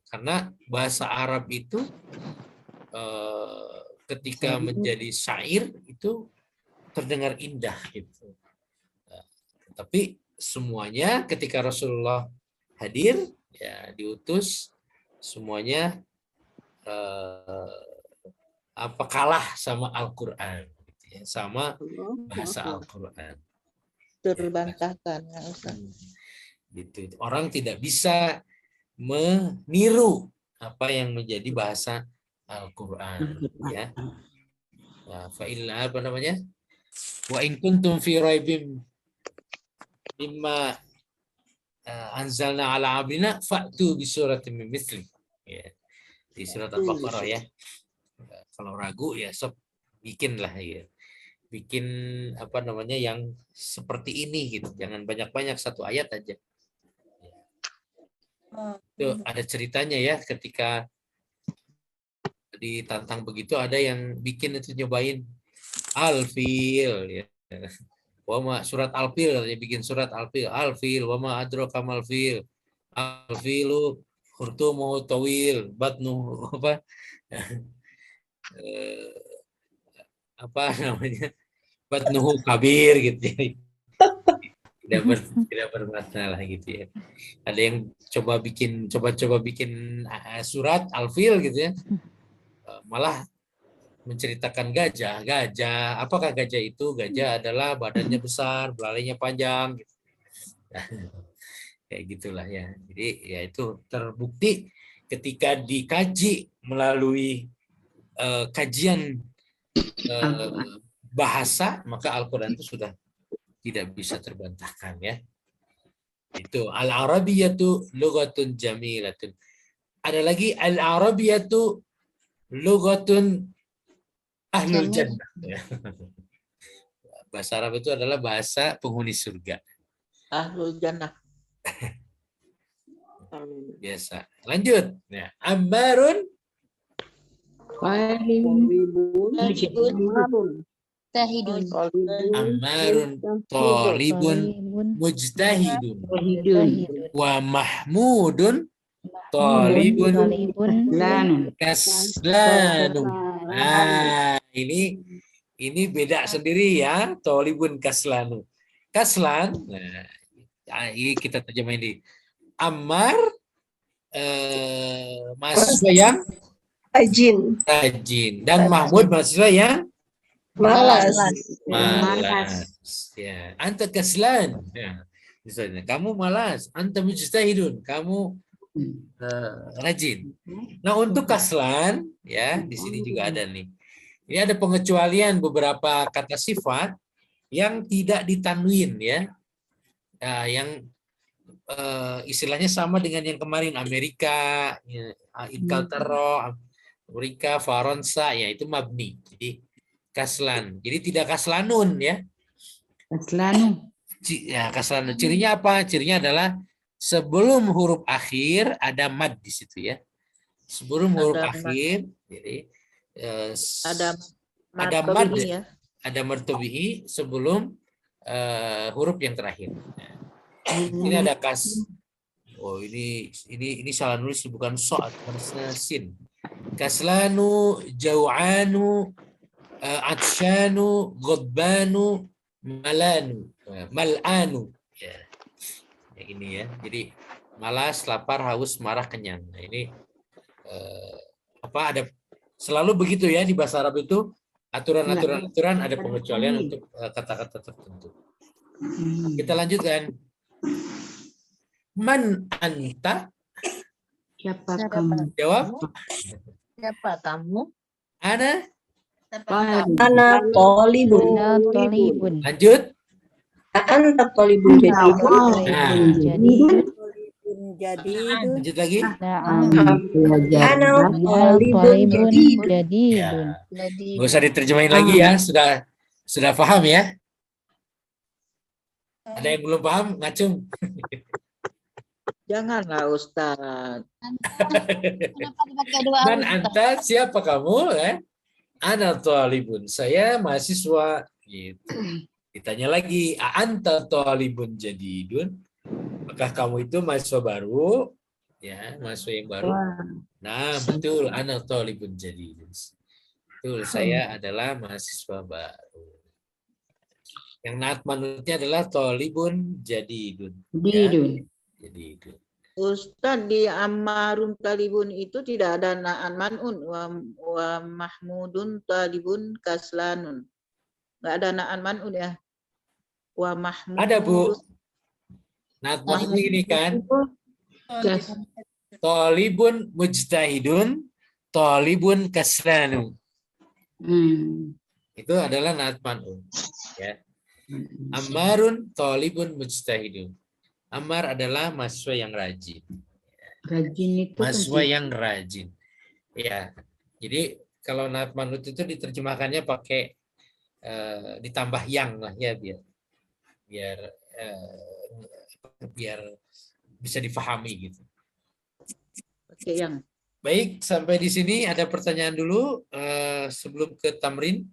karena bahasa Arab itu ketika menjadi syair itu terdengar indah gitu. Tapi semuanya ketika Rasulullah hadir, ya, diutus, semuanya kalah sama Al-Quran, gitu ya, sama bahasa Al-Quran. Terbantahkan, ya, Ustaz. Gitu. Orang tidak bisa meniru apa yang menjadi bahasa Al-Qur'an, ya. Fa'illa apa namanya? Wa in kuntum fi raibim mimma anzalna ala abdina fa'tu bi suratin min mithli. Ya. Di surat Al-Baqarah ya. Kalau ragu ya sob bikinlah ya. Bikin apa namanya yang seperti ini gitu. Jangan banyak-banyak, satu ayat aja. Itu ada ceritanya ya, ketika ditantang begitu ada yang bikin itu, nyobain Al-Fil ya. Wama surat Al-Fil, dia bikin surat Al-Fil. Al-Fil wama adraka mal fil. Al-filu khurtumuhu tawil, batnu apa namanya? Batnuhu kabir gitu ya. Tidak bermakna lah gitu ya. Ada yang coba bikin surat Al-Fil gitu ya. Malah menceritakan gajah. Apakah gajah itu? Gajah adalah badannya besar, belalainya panjang gitu. Kayak gitulah ya. Jadi ya itu terbukti ketika dikaji melalui kajian bahasa, maka Al-Qur'an itu sudah tidak bisa terbantahkan ya. Itu al-arabiyatu lughatun jamilatun. Ada lagi al-arabiyatu lughatun ahlul jannah. Bahasa Arab itu adalah bahasa penghuni surga. Ahlul jannah. Biasa. Lanjut. Ya. Ammarun Ammarun talibun mujtahidun wa mahmudun talibun kaslanun. Nah, ini beda sendiri ya, talibun kaslanu. Kaslan, nah, ini kita terjemahin di Ammar, mahasiswa yang rajin, dan Mahmud mahasiswa yang malas. Ya, anta kaslan. Ya, misalnya kamu malas, anta mujtahidun, kamu rajin. Nah, untuk kaslan ya, di sini juga ada nih. Ini ada pengecualian beberapa kata sifat yang tidak ditanwin ya. Yang istilahnya sama dengan yang kemarin, Amerika, Inkaltero, Amerika, Faransa, ya itu mabni. Jadi kaslan. Jadi tidak kaslanun ya. Kaslanu. Ya, kaslanun. Cirinya apa? Cirinya adalah sebelum huruf akhir ada mad di situ ya. Sebelum huruf akhir, jadi ada mad ya. Ada mad tabi'i sebelum huruf yang terakhir. Ini ada kas. Oh, ini salah nulis, bukan so'at, harusnya sin. Kaslanu, jau'anu, atsyanu, ghadbanu, mal'anu. Ya. Yang ini ya. Jadi malas, lapar, haus, marah, kenyang. Nah, ini ada selalu begitu ya di bahasa Arab itu, aturan ada pengecualian untuk kata-kata tertentu. Kita lanjutkan. Man anta? Siapa kamu? Jawab. Siapa kamu? Ana talibun. Lanjut. Anta talibun jadidun. Lanjut lagi. Ana talibun jadidun. Nggak usah diterjemahin lagi ya, sudah paham ya? Ada yang belum paham, ngacung. Janganlah Ustaz. Man anta, siapa kamu? Ana talibun, saya mahasiswa. Gitu. Ditanya lagi, anta talibun jadidun? Apakah kamu itu mahasiswa baru? Ya, mahasiswa yang baru. Nah, betul, ana talibun jadidun. Betul, saya adalah mahasiswa baru. Yang naat manutnya adalah talibun jadidun. Jadidun. Ustaz, di Ammarun talibun itu tidak ada na'an man'un wa mahmudun talibun kaslanun. Enggak ada na'an man'un ya. Wa mahmudun. Ada, Bu. Naat man'ut ini kan. Gas. Talibun mujtahidun, talibun kaslanu. Itu adalah naat man'ut. Ya. Ammarun talibun mujtahidun. Ammar adalah mahasiswa yang rajin. Rajin itu kan Mahasiswa yang rajin. Ya. Jadi kalau naat man'ut itu diterjemahkannya pakai ditambah yang lah ya biar bisa difahami gitu. Pakai yang. Baik, sampai di sini ada pertanyaan dulu sebelum ke tamrin.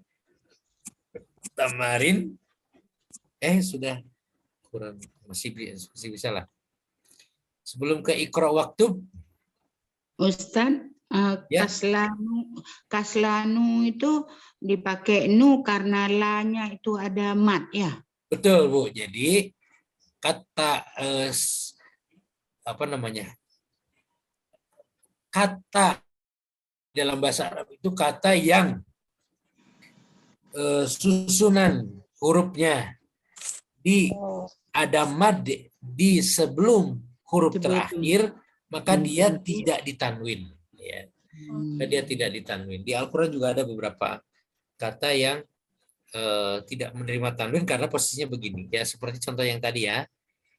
Tamarin. Sudah kurang masih bisa lah. Sebelum ke Iqra waktu. Ustaz, Ya. kaslanu itu dipakai nu karena lanya itu ada mat ya. Betul, Bu. Jadi kata kata dalam bahasa Arab itu kata yang susunan hurufnya ada mad di sebelum huruf terakhir, maka dia tidak ditanwin. Ya. Dia tidak ditanwin. Di Al-Quran juga ada beberapa kata yang tidak menerima tanwin karena posisinya begini. Ya, seperti contoh yang tadi ya.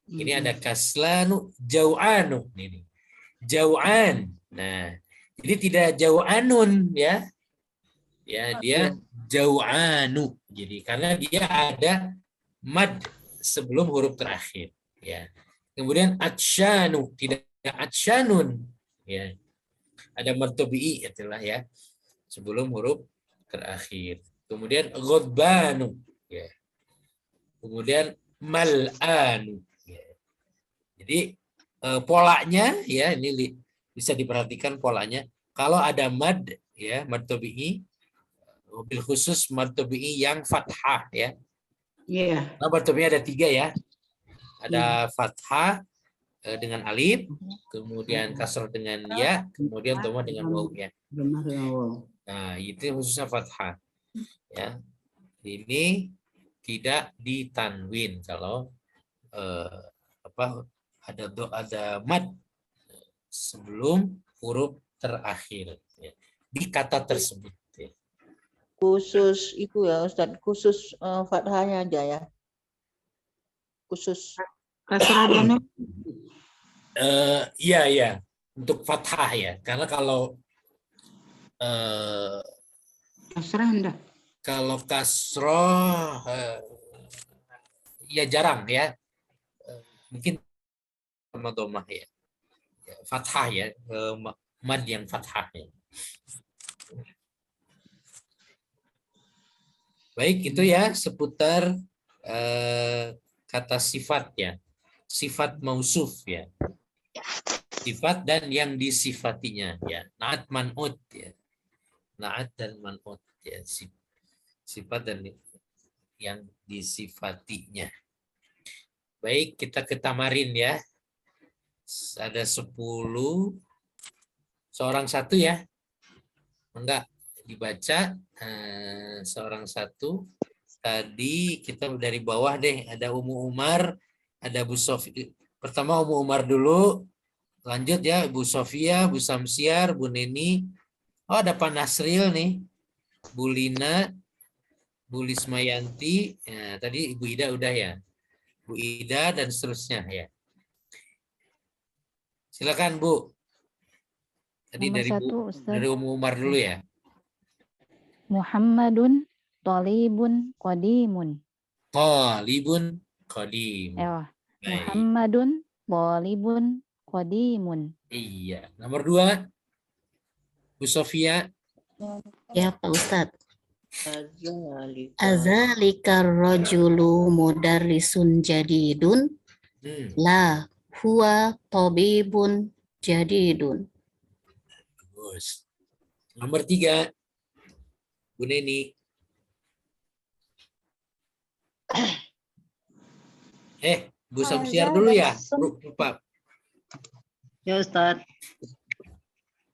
Ini ada kaslanu jau'anu. Ini. Jau'an. Nah, jadi tidak jau'anun ya. Ya, dia jau'anu. Jadi karena dia ada mad sebelum huruf terakhir. Ya. Kemudian atsyanu, tidak atsyanun. Ya. Ada mad tabi'i itulah ya. Sebelum huruf terakhir. Kemudian ghadbanu. Ya. Kemudian mal'anu. Ya. Jadi polanya ya ini bisa diperhatikan polanya. Kalau ada mad ya mad tabi'i, mobil khusus mad tabi'i yang fathah ya. Iya. Nah, mad tabi'i ada 3 ya. Ada fathah dengan alif, kemudian kasrah dengan ya, kemudian dhamma dengan waw ya. Nah, itu khususnya fathah. Ya. Ini tidak ditanwin kalau ada mad sebelum huruf terakhir ya, di kata tersebut. Ya. Khusus itu ya Ustaz, khusus fathahnya aja ya. Khusus. Kasrah Iya untuk fathah ya, karena kalau kasrah enggak? kalau kasroh ya jarang ya, mungkin sama domah ya. Fathah ya, mad yang fathah ya. Baik, itu ya seputar kata sifat ya. Sifat mausuf ya. Sifat dan yang disifatinya ya. Naat man'ut ya. Naat dan man'ut ya. Sifat dan yang disifatinya. Baik, kita ke tamarin ya. Ada 10. Seorang satu ya. Enggak dibaca seorang satu. Tadi kita dari bawah deh, ada Ummu Umar, ada Bu Sofi. Pertama Ummu Umar dulu, lanjut ya Bu Sofia, Bu Samsiar, Bu Neni. Oh, ada Pak Nasril nih, Bu Lina, Bu Lismayanti. Ya, tadi Ibu Ida udah ya, Bu Ida dan seterusnya ya. Silakan Bu. Tadi Nomor dari 1, Bu, Ustaz. dari Ummu Umar dulu ya. Muhammadun talibun qadimun. Talibun qadim. Baik. Muhammadun talibun qadimun. Iya. Nomor 2, Bu Sofia. Ya Pak Ustadz. Azalika rajulu mudarrisun jadidun. La huwa tabibun jadidun. Bagus. Nomor 3, Bu Neni. Bu Samsiar dulu ya. Lupa. Ya Ustaz.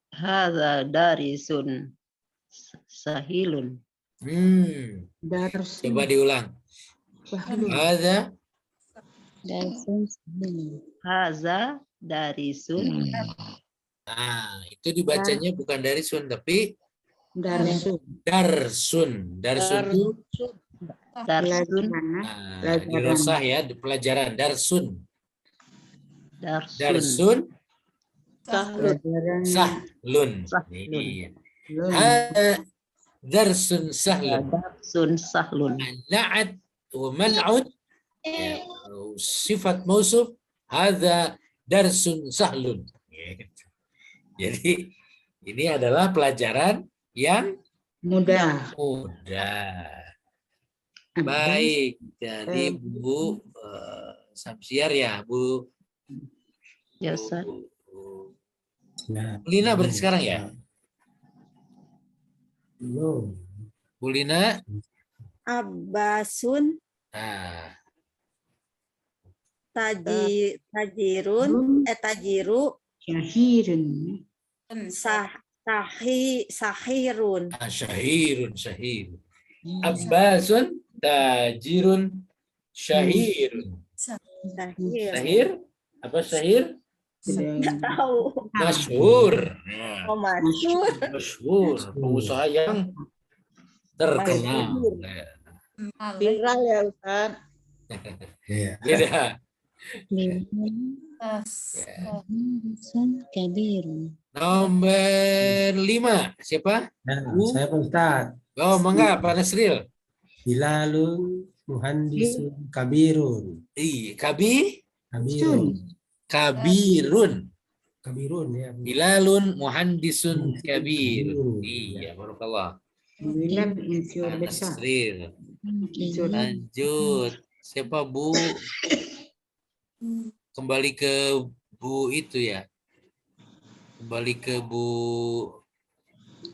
Hadza darisun sahilun. Darsun. Coba diulang. Hadza Darsun sahlun. Haza darisun. Nah, itu dibacanya bukan dari sun tapi Darsun. darsun. Darsun itu Darsun. dirosah ya, di pelajaran darsun. Darsun. Darsun Pelajaran sahlun. Sahlun. Iya. Lun. Darsun sahlun. Darsun sahlun. Na'at wa man'ud ya, sifat mausuf hadza darsun sahlun. Jadi ini adalah pelajaran yang Mudah. mudah. Baik, jadi Bu Samsiar ya, Bu. Ya, Ustaz. Bu Lina berarti sekarang ya? Bu Lina. Abbasun Nah, tajirun tajiru Syahirun. sahirun syahirun syahir. Abbasun tajirun syahirun. Syahir? Apa syahir? Nggak tahu. Masyhur. Nah, Oh, masyhur. masyhur, pengusaha yang terkenal. Viral ya Ustaz. Beda. Darsun kabirun. Nomor 5, siapa? Saya Pak Ustaz. Oh, mangga Pak Nasril. Hilalun muhandisun kabirun. Kabirun. Kabirun ya. Hilalun muhandisun kabirun. Iya, barakallah. Bilang insur Pak besar. Nasril. Lanjut. Siapa Bu? Kembali ke Bu itu ya. Kembali ke Bu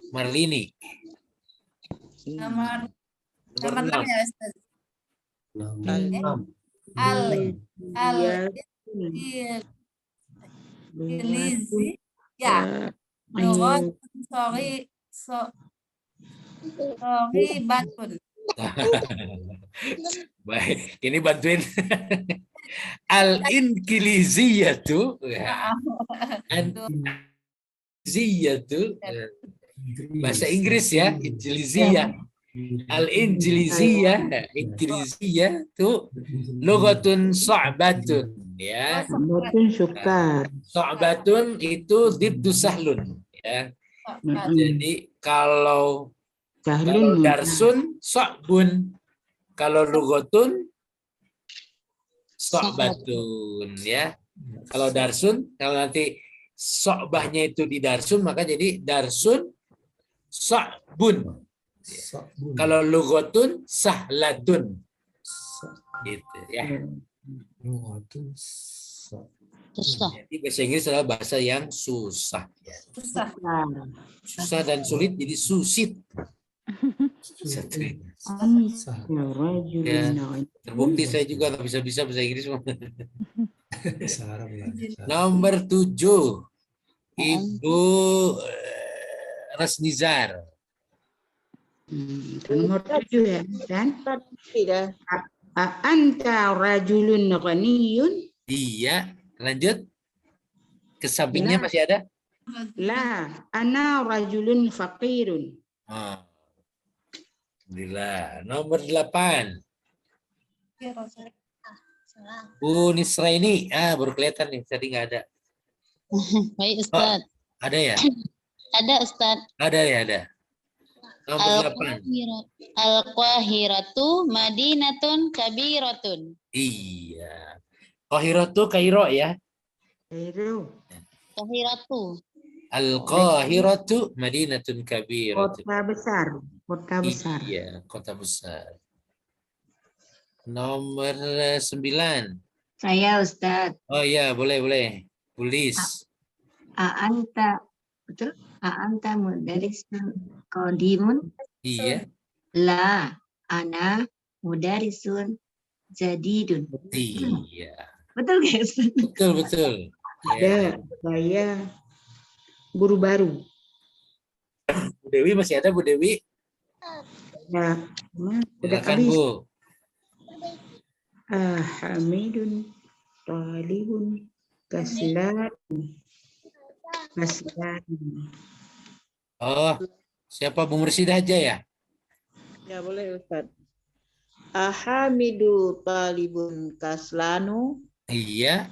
Marlini. Nomor Nomor 6. ya, Ustaz. Ilizi ya. Sorry batun. Baik, ini bantuin. Al-Inkiliziyatu. Al-Injiliziyatu. Bahasa Inggris ya, Injiliziyah. Al-Injiliziyah, Injiliziyah itu lughatun sa'batun ya. Batun sukar. Sa'batun itu diddu sahlun ya. Jadi kalau darsun sa'bun, kalau lughatun sa'batun ya. Kalau darsun, kalau nanti so'bahnya itu di darsun maka jadi darsun sa'bun. Kalau lughatun sahlatun. Gitu ya. Jadi bahasa Inggris adalah bahasa yang susah ya. Susah dan sulit jadi susit. Ya, terbukti saya juga nggak bisa bahasa Inggris. Nomor 7, Ibu Rasnizar. Nomor 7 ya, dan anta rajulun ghaniyun. Iya, lanjut. Ke sampingnya masih ada? La, ana rajulun faqirun. Alhamdulillah. Nomor 8. Bu Nisraini. Baru kelihatan nih, tadi nggak ada. Baik Ustaz. Ada ya? Ada Ustaz. Ada ya, ada. Nomor 8. Al-Qahiratu madinatun kabiratun. Iya. Qahiratu Kairo ya. Qahiratu. Al-Qahiratu madinatun kabiratun. Kota besar. Kota besar. Iya, kota besar. Nomor 9. Saya Ustaz. Oh iya, boleh. Tulis. A'anta betul? A'anta mudarisun qadimun? Iya. La, ana mudarisun jadidun. Iya. Betul guys? Betul. Ada, saya guru baru. Bu Dewi masih ada, Bu Dewi? Ya, udah Silakan, habis. Bu. Hamidun talibun kaslan. Oh, siapa Bu Mursidah aja ya? Ya boleh Ustaz. Ahamidu talibun kaslanu. Iya.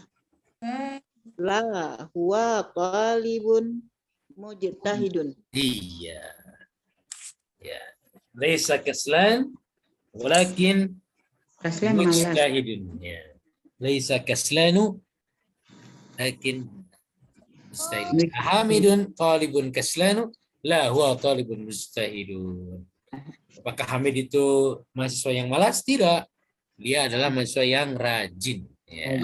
La huwa talibun mujtahidun. Iya. Ya. Laisa kaslan walakin Kaslan malas. mujtahidun. Ya. Laisa kaslanu lakin mujtahidun. Hamidun talibun kaslanu la huwa talibun mujtahidun. Apakah Hamid itu mahasiswa yang malas? Tidak. Dia adalah mahasiswa yang rajin. Ya.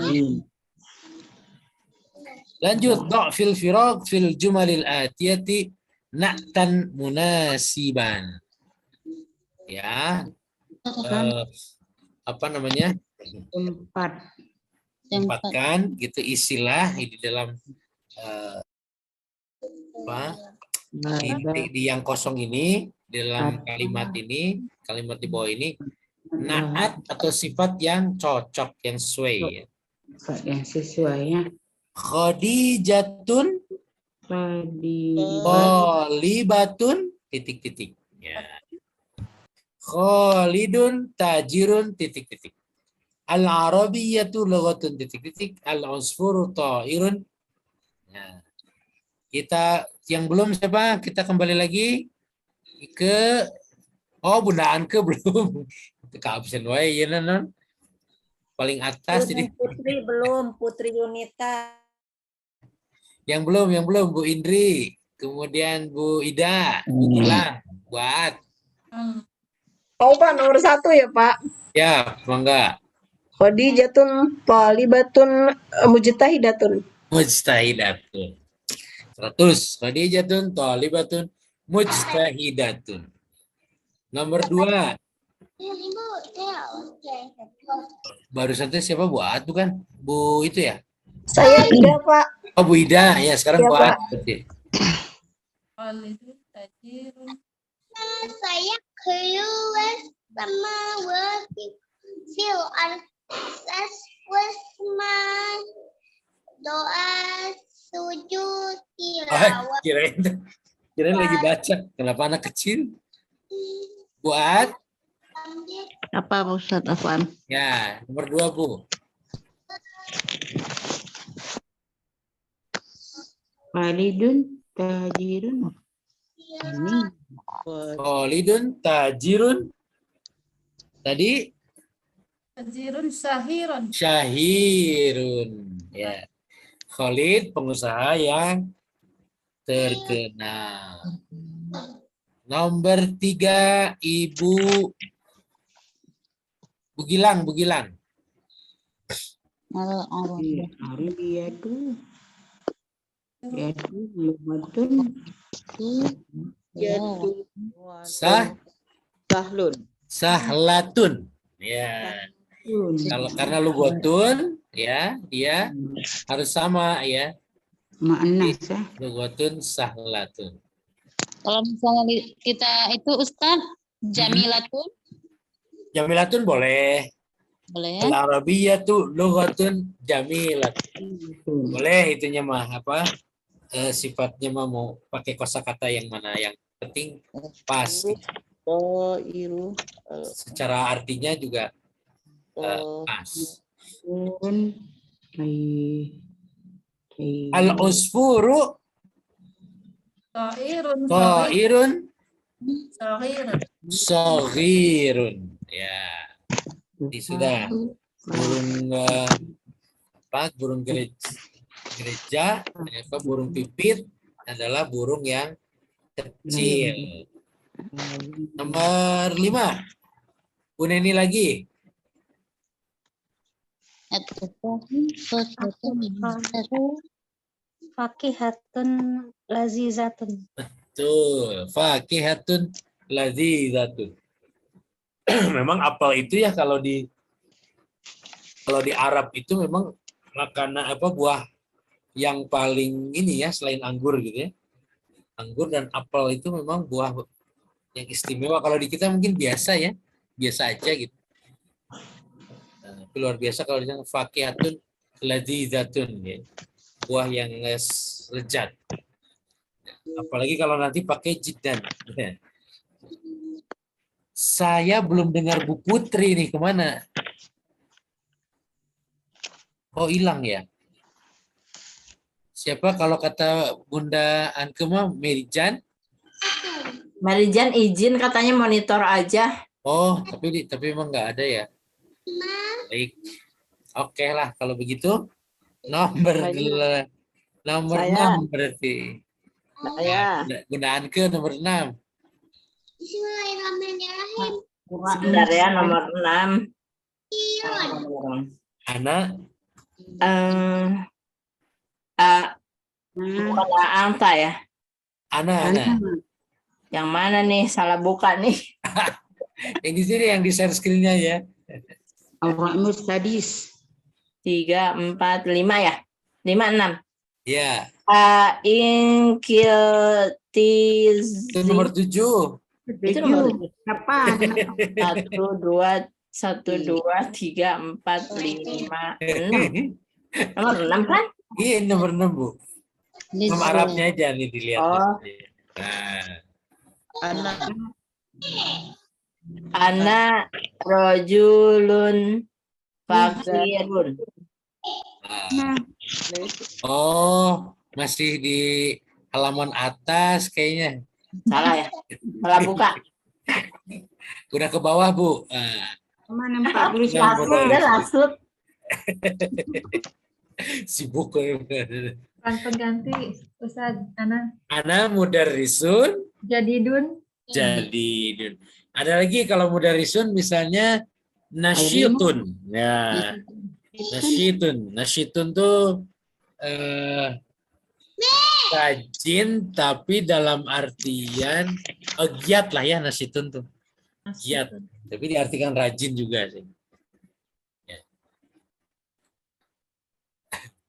Lanjut, fil firaq fil jumalil atiyati na'tan munasiban. Ya. Apa namanya? Tempatkan gitu istilah di dalam di yang kosong ini, di dalam kalimat ini, kalimat di bawah ini, naat atau sifat yang cocok, yang sesuai. Ya. Yang sesuai ya. Khadijatun Khalibatun titik-titik. Ya. Khalidun tajirun titik-titik. Al-Arabiyyatu lughatun titik-titik. Al-Usfuru ta'irun. Ya. Kita yang belum siapa? Kita kembali lagi ke Bunda Anke belum. Itu ke absen wae ya non. Paling atas jadi Putri belum, Putri Yunita. yang belum Bu Indri, kemudian Bu Ida, Bu Gilang, buat. Oh Pak, nomor 1 ya Pak. Ya, mangga. Khadijatun talibatun mujtahidatun. Mujtahidatun. 100. Khadijatun talibatun mujtahidatun. Nomor 2. Baru satu siapa buat bukan? Bu itu ya? Saya Ida Pak. Oh Bu Ida, ya sekarang Ya, buat. Saya keluar sama fil wasman doa sujud tilawah. Kirain lagi baca. Kenapa anak kecil? Buat. Apa Ustaz Afwan? Ya, nomor 2 Bu. Khalidun tajirun. Khalidun tajirun. Tadi Tajirun syahirun. Syahirun. Ya. Khalid pengusaha yang terkenal. Nomor 3 Ibu Bu Gilang. Arabiyatu yatu lumatun Sahlatun. Ya. Kalau karena lugotun ya, dia harus sama ya. Ma'anas ya. Lugotun sahlatun. Kalau misalnya kita itu Ustaz, jamilatun. Jamilatun boleh. Boleh. Al-Arabiyyatu lughatun jamilatun. Boleh itunya mah apa? Sifatnya mah mau pakai kosakata yang mana yang penting pas. Secara artinya juga pas. Al-usfuru ta'irun saghirun. Ya. Ini sudah burung gereja burung pipit adalah burung yang kecil. Nomor 5 Bu Neni lagi. Fakihatun lazizatun. Betul, fakihatun lazizatun. Memang apel itu ya kalau di Arab itu memang makanan buah yang paling ini ya selain anggur gitu ya. Anggur dan apel itu memang buah yang istimewa. Kalau di kita mungkin biasa ya, biasa aja gitu. Tapi luar biasa kalau yang fakihatun ladzizatun, ya. Buah yang lezat. Apalagi kalau nanti pakai jiddan. Saya belum dengar Bu Putri nih, kemana? Oh, hilang ya? Siapa kalau kata Bunda Anke mah Merijan? Marijan izin katanya monitor aja. Oh, tapi memang nggak ada ya? Baik. Oke lah, kalau begitu. Nomor Saya. 6 berarti. Saya. Bunda Anke nomor 6. Bismillahirrahmanirrahim. Sebentar ya, nomor 6. Ana. Bukan Anta ya? Ana. Yang mana nih? Salah buka nih. Yang di sini, yang di share screen-nya ya. Al-Ra'mus Sadis. 3, 4, 5 ya? 5, 6. Ya. Inkiltiz. Itu nomor 7. Itu nomor 7. Apa? 1, 2, 3, 4, 5, 6. Nomor 6 kan? Iya, nomor 6, Bu. Nama Arabnya aja nih dilihat. Oh. Nah. Ana rojulun fakirun. Oh, masih di halaman atas kayaknya. Salah ya? Salah buka. Udah ke bawah, Bu. Mana 40? Lasut. Sibuk. Peran pengganti Ustaz Ana. Ana mudarrisun. Jadidun. Ada lagi kalau mudarrisun misalnya nasyitun. Ya. Nasyitun tuh rajin tapi dalam artian giat lah ya, nasyitun tuh. Giat. Tapi diartikan rajin juga sih.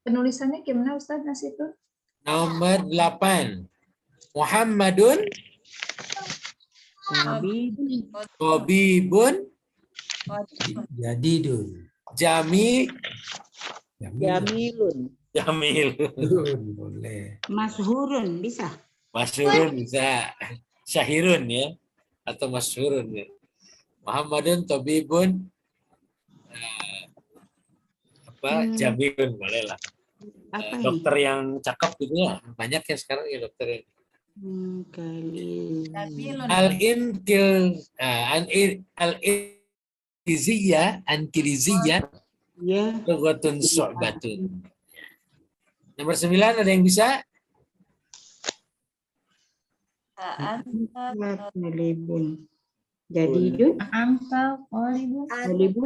Penulisannya gimana Ustaz itu? Nomor 8. Muhammadun Tabibun Jadidun. Jamilun. Boleh. Masyhurun bisa. Masyhurun bisa. Syahirun ya. Atau masyhurun ya. Muhammadun Tabibun Jamilun, boleh lah. Dokter yang cakep gitu ya. Banyak ya sekarang ya dokter yang Al-Inqiliziyah Lughatun Syu'batun. Nomor 9 ada yang bisa? Talibun. Jadidun. Anta talibun.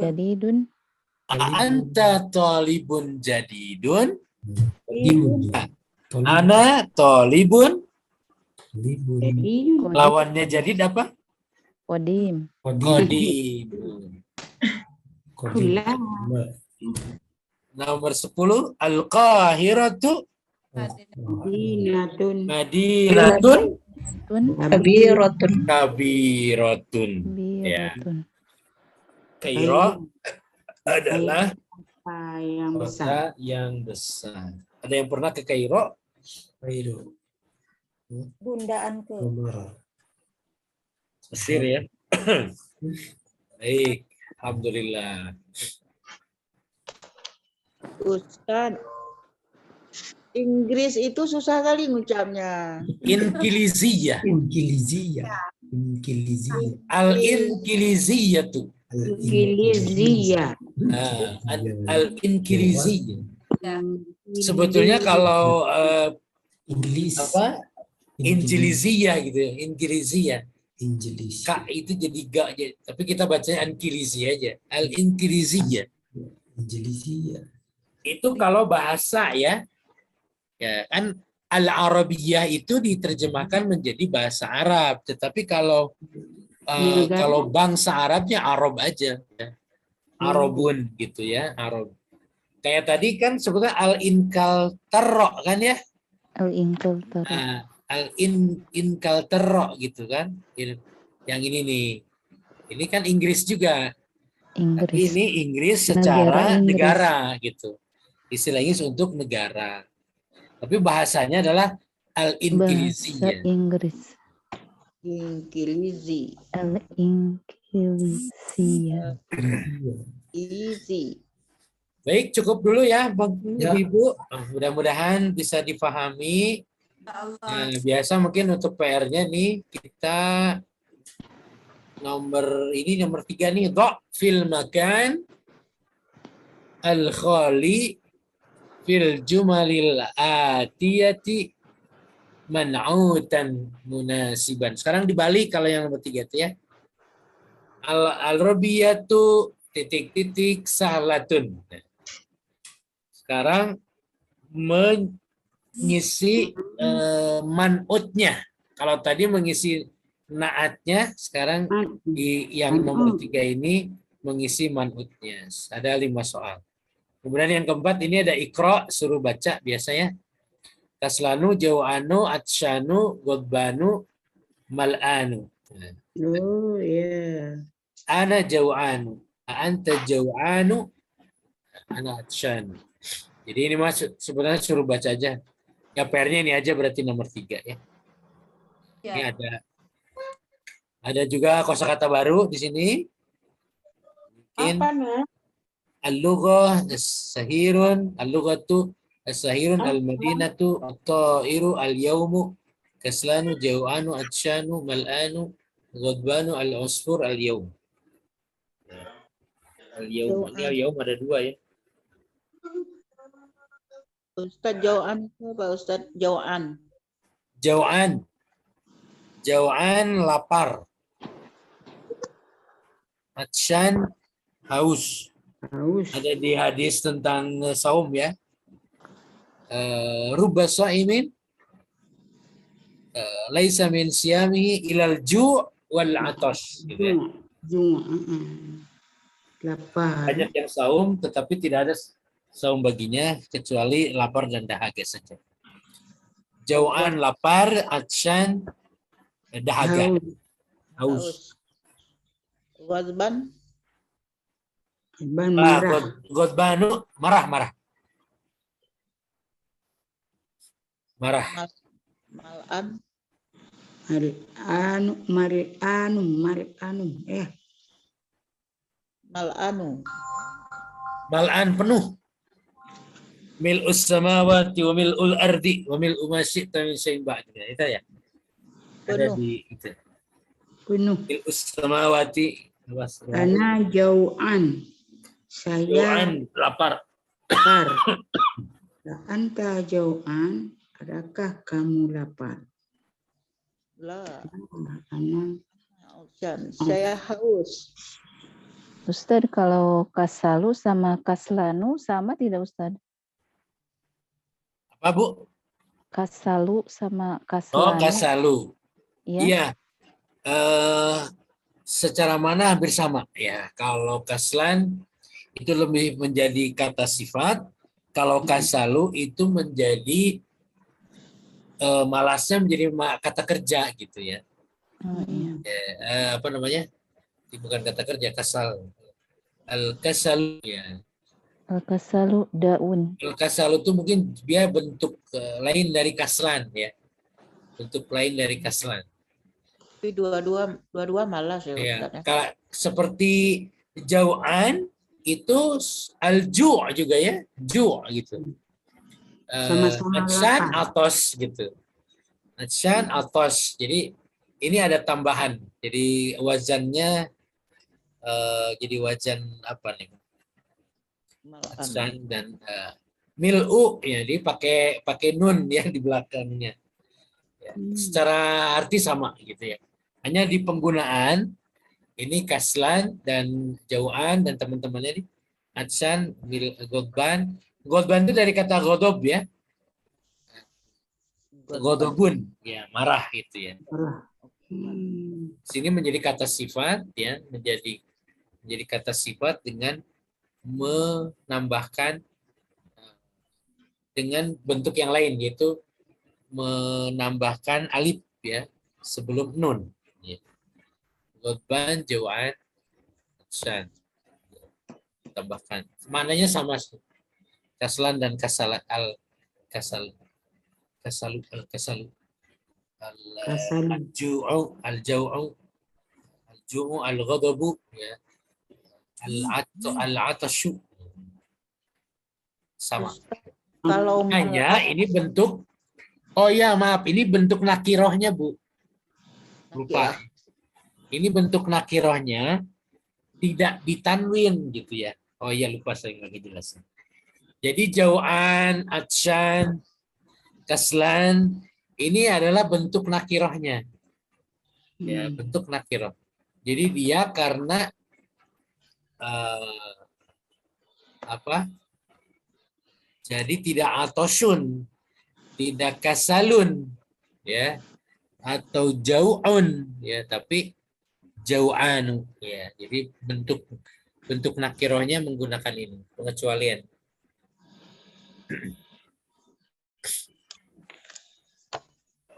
Jadidun. Anta talibun jadidun. Ana talibun. Lawannya jadid apa? Kodim. Kodim. Nomor 10 Al-Qahiratu Madinatun Kabiratun. Ya. Kairo adalah kota yang besar. Ada yang pernah ke Kairo? Bunda Anke. Mesir ya. Baik, alhamdulillah. Ustaz, Inggris itu susah kali ngucapnya. Inqiliziyah. Al-Inqiliziyah tuh. Al-Inqiliziyah. Sebetulnya kalau Injiliziyah gitu ya, Injiliziyah. K itu jadi ga, tapi kita bacanya Injiliziyah aja. Al-Injiliziyah. Itu kalau bahasa ya. Ya kan Al-Arabiyah itu diterjemahkan menjadi bahasa Arab, tetapi kalau kalau bangsa Arabnya Arab aja ya. Arabun gitu ya, Arab. Kayak tadi kan sebetulnya Al-Inkaltaro kan ya? Al-Inkaltaro. Al-Inkaltaro gitu kan. Yang ini nih. Ini kan Inggris juga. Tapi Inggris. ini Inggris Negara secara Inggris. negara gitu. Istilah Inggris untuk negara. Tapi bahasanya adalah Bahasa Al-Inggrisiyah. Inggris. Ingkilizi. Al-Inggrisiyah. Easy. Baik, cukup dulu ya, Bang Ya. Ibu. Mudah-mudahan bisa dipahami. Nah, biasa mungkin untuk PR-nya nih kita nomor 3 nih, fil makan al-khali fil jumalil atiyati man'utan munasiban. Sekarang dibalik kalau yang nomor 3 itu ya. Al-robiyatu titik-titik sahlatun. Sekarang mengisi man'utnya. Kalau tadi mengisi naatnya, sekarang di yang nomor 3 ini mengisi man'utnya. Ada 5 soal. Kemudian yang keempat ini ada ikra, suruh baca biasanya. Kaslanu, jau'anu, atsyanu, godbanu, mal'anu. Oh, ya. Ana jau'anu, anta jau'anu, ana atsyanu. Jadi ini masuk sebenarnya suruh baca aja. Ya PR-nya ini aja berarti nomor 3 ya. Ini ada juga kosakata baru di sini. Mungkin Apa, Nak? al-lughah as-sahirun, al-lughatu as-sahirun, al-madinatu, at-ta'iru, al-yawmu, kaslanu, jau'anu, atsyanu, mal'anu, ghadbanu, al-usfur, al-yawm. Al-yawm, ini al-yawm ada 2 ya. Ustadz Jau'an itu apa Ustadz Jau'an? Jau'an. Jau'an lapar. Atsyan haus. Ada di hadis tentang saum ya. Rubba sha'imin laisa min siyamihi ilal ju' wal atas gitu ya. Lapar. Banyak yang saum tetapi tidak ada saum baginya kecuali lapar dan dahaga saja. Jau'an lapar, atsyan dahaga. Haus. Ghadban. Marah. Godbanu marah. Marah. Mal'an. Mari'anu. Mal'anu. Mal'an penuh. Mil'us samawati wa mil'ul ardi wa mil'u ma syi'ta min syai'in ba'du. Itu ya. Ada di itu. Penuh. Mil'us samawati. Ana jau'an. Saya Jau'an lapar. lapar. Anta jau'an. Adakah kamu lapar? La. Ana. Saya haus. Ustadz, kalau kasalu sama kaslanu sama tidak Ustadz? Apa Bu? Kasalu sama kaslanu. Oh, kasalu. Iya. Iya. Secara mana hampir sama ya. Kalau kaslan itu lebih menjadi kata sifat. Kalau kasalu itu menjadi malasnya menjadi kata kerja gitu ya. Oh, iya. Apa namanya? Bukan kata kerja, kasal. Al-kasal ya. Al-kasalu daun. Al-kasal itu mungkin dia bentuk lain dari kaslan ya. Bentuk lain dari kaslan. Tapi dua-dua malas ya Ya, Ustadz. kalau seperti jau'an itu al-ju' juga ya, ju' gitu. Sama-sama Atsyan lapar. atos gitu. Atsyan atos. Jadi ini ada tambahan. Jadi wazannya jadi wazan apa nih? Atsyan dan mil'u ya, dia pakai nun ya di belakangnya. Ya, secara arti sama gitu ya. Hanya di penggunaan ini kaslan dan jau'an dan teman-temannya ini atsyan, godban. Godban itu dari kata godob ya. Godobun ya, marah gitu ya. Sini menjadi kata sifat ya, menjadi kata sifat dengan menambahkan dengan bentuk yang lain, yaitu menambahkan alif ya sebelum nun. Godban, jau'an, atsyan. tambahkan. Maknanya sama. Kaslan dan kasalu al-ju'u al-ghadabu ya. Al-atashu sama. Kalau Hanya ini bentuk, oh ya maaf, ini bentuk nakirohnya Bu. Lupa. Ini bentuk nakirohnya tidak ditanwin gitu ya. Oh iya lupa saya lagi jelasin. Jadi jau'an, atsyan, kaslan ini adalah bentuk nakirohnya. Ya, bentuk nakiroh. Jadi dia karena jadi tidak atosun, tidak kasalun, ya, atau jau'un, ya, tapi jau'anu, ya. Jadi bentuk nakirohnya menggunakan ini pengecualian.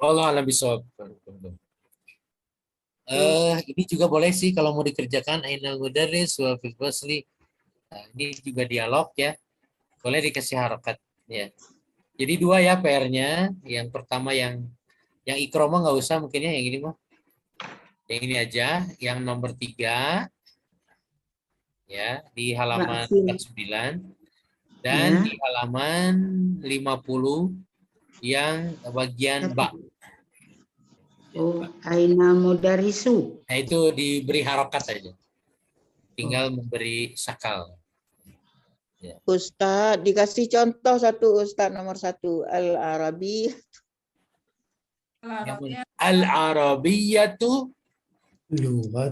Allah alam bisawab. Ini juga boleh sih kalau mau dikerjakan ainal mudarris wa fil fasli. Nah, ini juga dialog ya. Boleh dikasih harokat ya. Jadi dua ya PR-nya. Yang pertama yang ikroma nggak usah mungkinnya yang ini mah. Yang ini aja. Yang nomor 3 ya di halaman 49 dan di halaman 50 yang bagian ba. Oh, aina mudarisu. Nah itu diberi harokat aja. Tinggal memberi sakal. Ya. Ustaz, dikasih contoh satu Ustaz nomor 1 al-Arabi. Al-Arabiyatu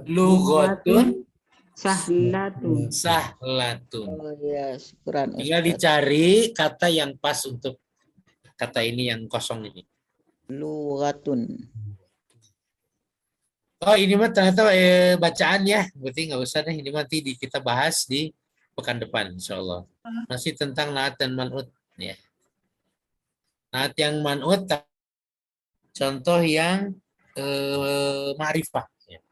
lughatun sahlatun. Oh ya, syukuran. Tinggal dicari kata yang pas untuk kata ini yang kosong ini. Lughatun. Oh ini mah ternyata bacaan ya, berarti nggak usah deh. Ini nanti kita bahas di pekan depan, insya Allah. Masih tentang naat dan man'ut ya. Naat yang man'ut, contoh yang ma'rifah. Ya.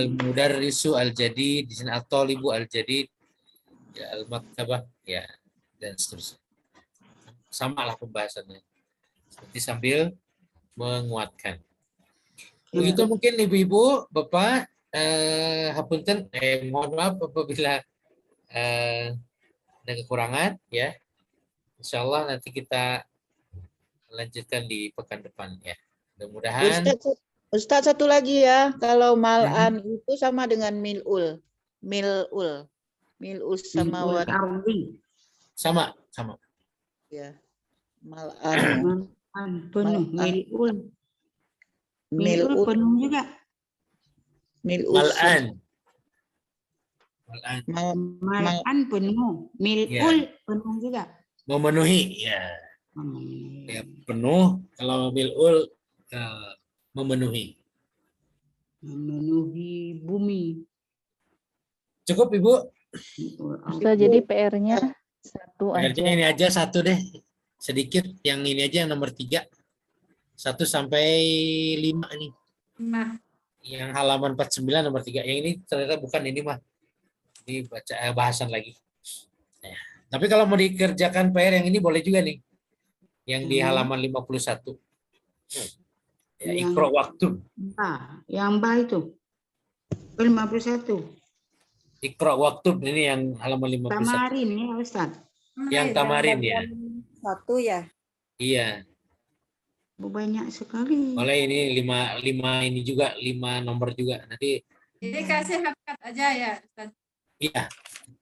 Al-mudarrisu al-jadid, di sini at-talibu al-jadid, ya, al-maktabah, ya, dan seterusnya. Sama lah pembahasannya. Seperti sambil menguatkan. Begitu mungkin Ibu-ibu, Bapak, hapunten, mohon maaf apabila ada kekurangan, ya. Insya Allah nanti kita lanjutkan di pekan depan, ya. Mudah-mudahan. Ustaz satu lagi ya, kalau mal'an itu sama dengan mil'ul. Mil'ul sama sama. Ya. Mal'an. Penuh, mil'ul penuh juga. Mal'an penuh, mil'ul penuh juga. Memenuhi, ya. Ya penuh, kalau mil'ul memenuhi. Memenuhi bumi. Cukup Ibu? Ustaz, jadi PR-nya satu aja. PR-nya ini aja satu deh. Sedikit, yang ini aja yang nomor 3. 1 sampai 5 nih. Yang halaman 49 nomor 3. Yang ini ternyata bukan ini mah. Ini baca bahasan lagi. Nah, tapi kalau mau dikerjakan PR yang ini boleh juga nih. Yang di halaman 51. Ya, ikro waktu. Yang bah itu. 51. Ikro waktu ini yang halaman 51. Tamarin ya Ustaz. Yang tamarin ya. 1 ya. Iya. Banyak sekali. Boleh ini 5 ini juga 5 nomor juga nanti. Jadi kasih harokat aja ya Ustaz. Iya.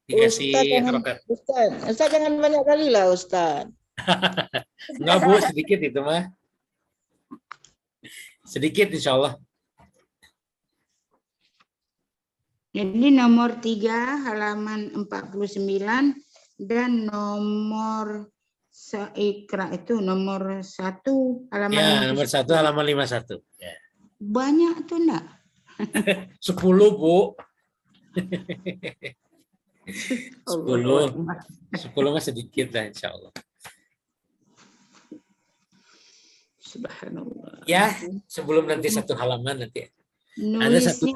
Dikasih harokat. Ustaz jangan banyak kali lah Ustaz. Enggak Bu, sedikit itu mah. Sedikit insya Allah. Jadi nomor 3 halaman 49 dan nomor Ikra itu nomor 1 halaman ya, nomor 1 halaman 51. Ya. Banyak tuh enggak? 10 Bu. 10 mah sedikit lah insya Allah. Subhanallah. Ya, sebelum nanti 1 halaman nanti. Ada satu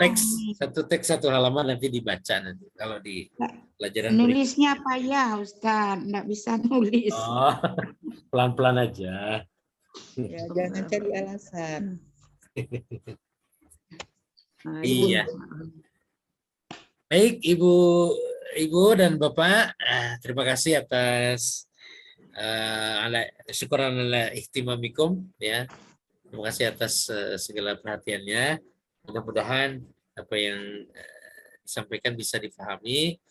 teks 1 halaman nanti dibaca nanti kalau di pelajaran berikutnya. Nulisnya payah Ustaz, nggak bisa nulis. Oh, pelan-pelan aja. Ya, jangan cari alasan. Nah, Iya. Baik, Ibu dan Bapak, terima kasih atas syukuran ala ihtimamikum ya. Terima kasih atas segala perhatiannya. Mudah-mudahan apa yang disampaikan bisa dipahami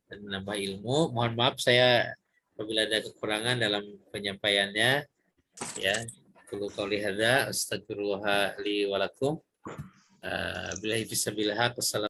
dan menambah ilmu. Mohon maaf saya apabila ada kekurangan dalam penyampaiannya ya. Qulu qouli hadza, astagfirullah li wa lakum. Billahi fisabilillah.